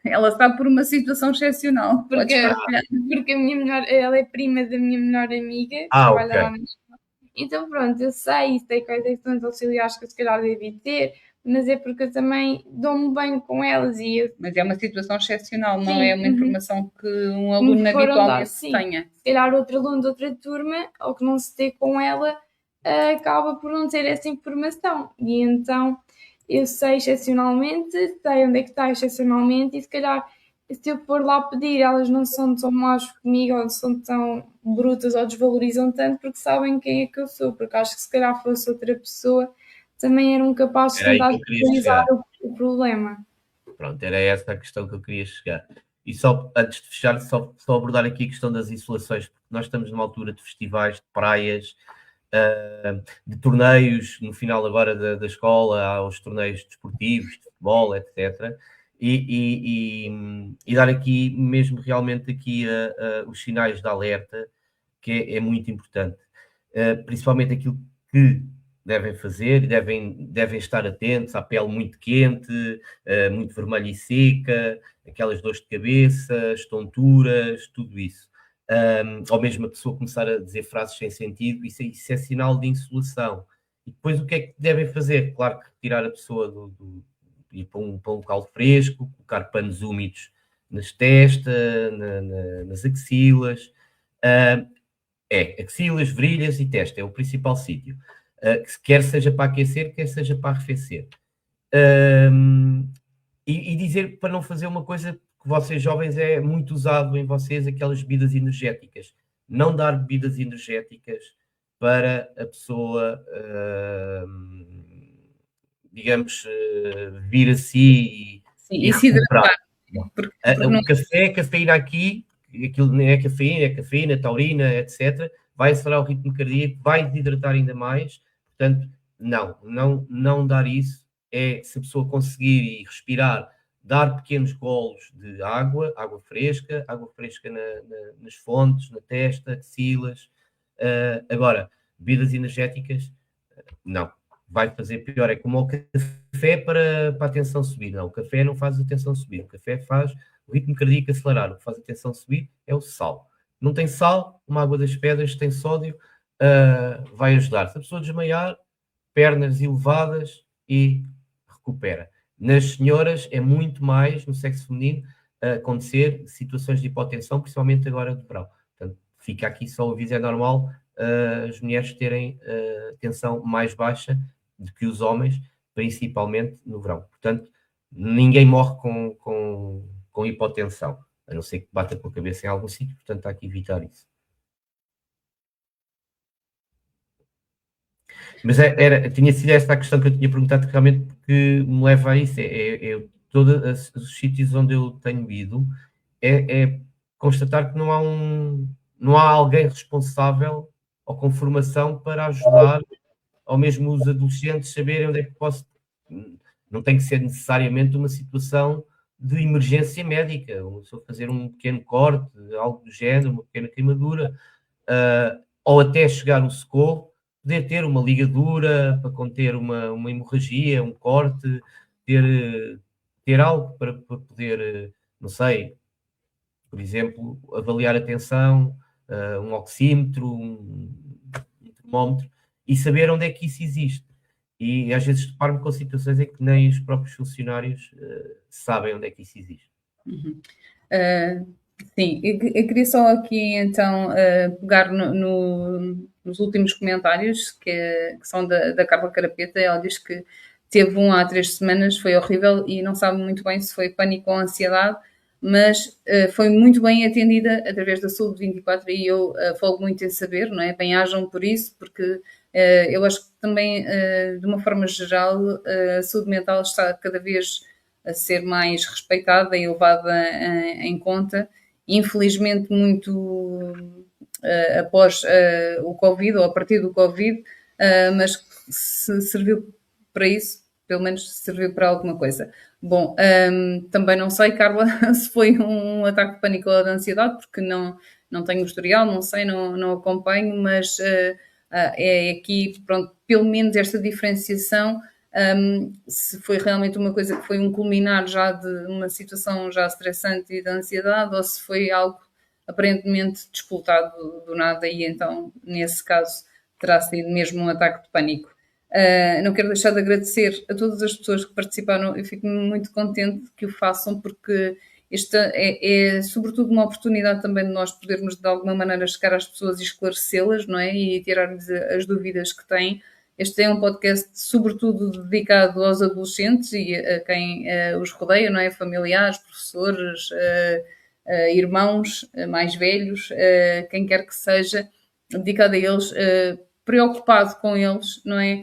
Ela está por uma situação excepcional. Porque a minha ela é prima da minha melhor amiga, que trabalha lá na escola. Então, pronto, eu sei quais é que são os auxiliares que eu se calhar devi ter, mas é porque eu também dou-me bem com elas Mas é uma situação excepcional, não é uma informação que um aluno habitualmente tenha. Se calhar outro aluno de outra turma, ou que não se dê com ela, acaba por não ter essa informação. E então eu sei excepcionalmente, sei onde é que está excepcionalmente, e se calhar se eu for lá pedir, elas não são tão más comigo, ou não são tão brutas ou desvalorizam tanto, porque sabem quem é que eu sou, porque acho que se calhar fosse outra pessoa, também eram capazes de tentar visualizar o problema. Pronto, era essa a questão que eu queria chegar. E só, antes de fechar, só abordar aqui a questão das insolações, porque nós estamos numa altura de festivais, de praias, de torneios, no final agora da escola, há os torneios desportivos, de futebol, etc. E dar aqui mesmo realmente aqui os sinais de alerta, que é muito importante. Principalmente aquilo que devem fazer, devem estar atentos à pele muito quente, muito vermelha e seca, aquelas dores de cabeça, as tonturas, tudo isso. Ou mesmo a pessoa começar a dizer frases sem sentido, isso é sinal de insolação. E depois o que é que devem fazer? Claro que retirar a pessoa ir para um local fresco, colocar panos úmidos nas testas, nas axilas. Axilas, virilhas e testa, é o principal sítio. Quer seja para aquecer, quer seja para arrefecer. E dizer para não fazer uma coisa que vocês jovens é muito usado em vocês, aquelas bebidas energéticas. Não dar bebidas energéticas para a pessoa, digamos, vir a si e se hidratar. O café, a cafeína aqui, aquilo não é cafeína, taurina, etc., vai acelerar o ritmo cardíaco, vai desidratar ainda mais. Portanto, não dar isso. Se a pessoa conseguir e respirar, dar pequenos golos de água fresca nas fontes, na testa, axilas. Agora, bebidas energéticas, não. Vai fazer pior. É como o café para a tensão subir. Não, o café não faz a tensão subir. O café faz o ritmo cardíaco acelerar. O que faz a tensão subir é o sal. Não tem sal, uma água das pedras tem sódio, vai ajudar. Se a pessoa desmaiar, pernas elevadas e recupera. Nas senhoras é muito mais, no sexo feminino, acontecer situações de hipotensão, principalmente agora de verão. Portanto, fica aqui só o aviso, é normal as mulheres terem tensão mais baixa do que os homens, principalmente no verão. Portanto, ninguém morre com hipotensão, a não ser que bata com a cabeça em algum sítio, portanto há que evitar isso. Mas tinha sido esta a questão que eu tinha perguntado, que realmente que me leva a isso. Todos os sítios onde eu tenho ido, é constatar que não há alguém responsável ou com formação para ajudar, ou mesmo os adolescentes saberem onde é que posso. Não tem que ser necessariamente uma situação de emergência médica, só fazer um pequeno corte, algo do género, uma pequena queimadura, ou até chegar o socorro, poder ter uma ligadura para conter uma hemorragia, um corte, ter algo para poder, não sei, por exemplo, avaliar a tensão, um oxímetro, um termómetro, e saber onde é que isso existe. E às vezes deparo-me com situações em que nem os próprios funcionários sabem onde é que isso existe. Sim, eu queria só aqui então pegar nos últimos comentários que são da Carla Carapeta. Ela diz que teve um há 3 semanas, foi horrível e não sabe muito bem se foi pânico ou ansiedade, mas foi muito bem atendida através da Saúde 24 e eu folgo muito em saber, não é? Bem-ajam por isso, porque eu acho que também, de uma forma geral, a saúde mental está cada vez a ser mais respeitada e levada em conta. Infelizmente, muito após o Covid ou a partir do Covid, mas se serviu para isso, pelo menos serviu para alguma coisa. Bom, também não sei, Carla, se foi um ataque de pânico ou de ansiedade, porque não tenho historial, não sei, não acompanho, mas é aqui, pronto, pelo menos esta diferenciação, se foi realmente uma coisa que foi um culminar já de uma situação já estressante e de ansiedade, ou se foi algo aparentemente despoltado do nada e então, nesse caso, terá sido mesmo um ataque de pânico. Não quero deixar de agradecer a todas as pessoas que participaram, eu fico muito contente que o façam, porque esta é sobretudo uma oportunidade também de nós podermos de alguma maneira chegar às pessoas e esclarecê-las, não é? E tirar-lhes as dúvidas que têm. Este é um podcast sobretudo dedicado aos adolescentes e a quem os rodeia, não é? Familiares, professores, irmãos mais velhos, quem quer que seja, dedicado a eles, preocupado com eles, não é?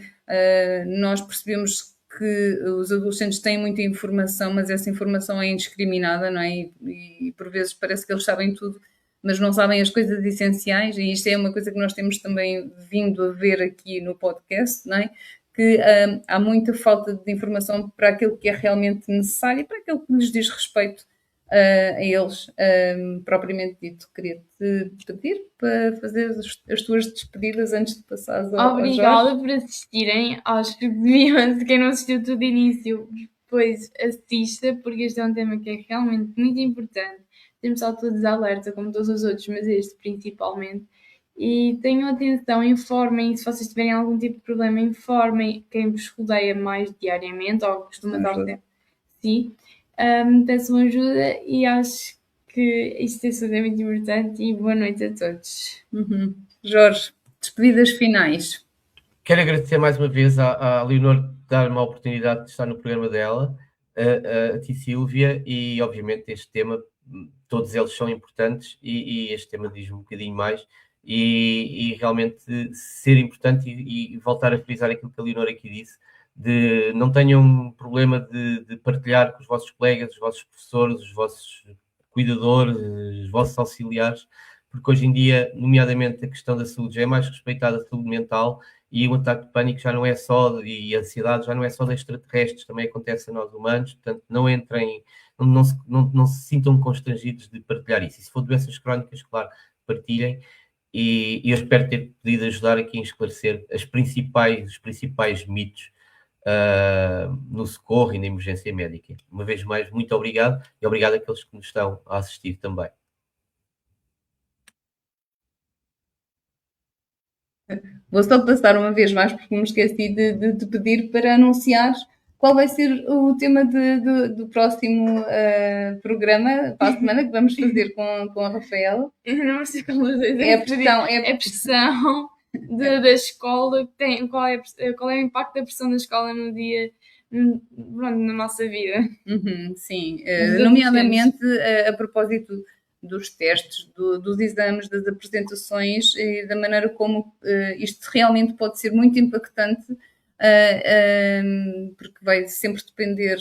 Nós percebemos que os adolescentes têm muita informação, mas essa informação é indiscriminada, não é? E por vezes parece que eles sabem tudo, mas não sabem as coisas essenciais, e isto é uma coisa que nós temos também vindo a ver aqui no podcast, não é? Que há muita falta de informação para aquilo que é realmente necessário e para aquilo que lhes diz respeito a eles, propriamente dito. Queria-te pedir para fazer as tuas despedidas antes de passares ao Jorge. Obrigada por assistirem. Acho que deviam, quem não assistiu tudo de início, depois assista, porque este é um tema que é realmente muito importante. Temos só todos alerta, como todos os outros, mas este principalmente. E tenham atenção, informem, se vocês tiverem algum tipo de problema, informem quem vos rodeia mais diariamente, ou costuma dar tempo. Sim. Peçam ajuda e acho que isto é muito importante e boa noite a todos. Jorge, despedidas finais. Quero agradecer mais uma vez à Leonor dar-me a oportunidade de estar no programa dela, a ti, Sílvia, e obviamente este tema, todos eles são importantes e este tema diz um bocadinho mais e realmente ser importante e voltar a frisar aquilo que a Leonor aqui disse, de não tenham problema de partilhar com os vossos colegas, os vossos professores, os vossos cuidadores, os vossos auxiliares, porque hoje em dia, nomeadamente, a questão da saúde já é mais respeitada, a saúde mental, e o ataque de pânico já não é só, e a ansiedade já não é só de extraterrestres, também acontece a nós humanos, portanto não entrem, não se sintam constrangidos de partilhar isso. E se for doenças crónicas, claro, partilhem, e eu espero ter podido ajudar aqui a esclarecer os principais mitos no socorro e na emergência médica. Uma vez mais, muito obrigado, e obrigado àqueles que nos estão a assistir também. Vou só passar uma vez mais, porque me esqueci de te pedir para anunciar qual vai ser o tema do próximo programa, para a semana, que vamos fazer com a Rafaela. Eu não sei qual é a pressão da escola, qual é o impacto da pressão da escola no dia, na nossa vida. Sim, nomeadamente a propósito dos testes, dos exames, das apresentações e da maneira como isto realmente pode ser muito impactante, porque vai sempre depender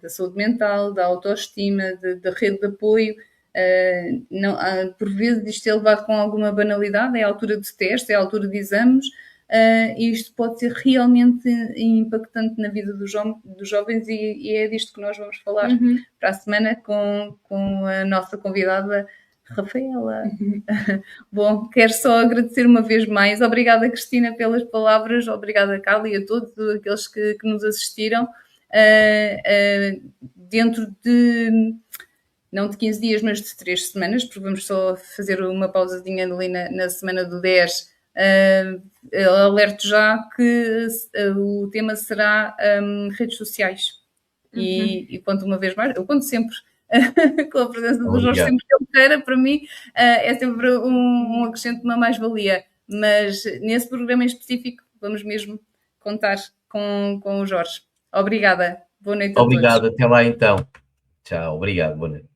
da saúde mental, da autoestima, da rede de apoio. Por vezes isto é levado com alguma banalidade, é a altura de teste, é a altura de exames, e isto pode ser realmente impactante na vida dos jovens e é disto que nós vamos falar para a semana com a nossa convidada Rafaela. Bom, quero só agradecer uma vez mais. Obrigada, Cristina, pelas palavras. Obrigada, Carla, e a todos aqueles que nos assistiram. Dentro de não de 15 dias, mas de 3 semanas, porque vamos só fazer uma pausazinha ali na semana do 10. Alerto já que o tema será redes sociais. E conto uma vez mais, eu conto sempre com a presença do Jorge Oliveira, para mim é sempre um acrescento, uma mais-valia. Mas nesse programa em específico vamos mesmo contar com o Jorge. Obrigada. Boa noite a todos. Obrigado, até lá então. Tchau, obrigado, boa noite.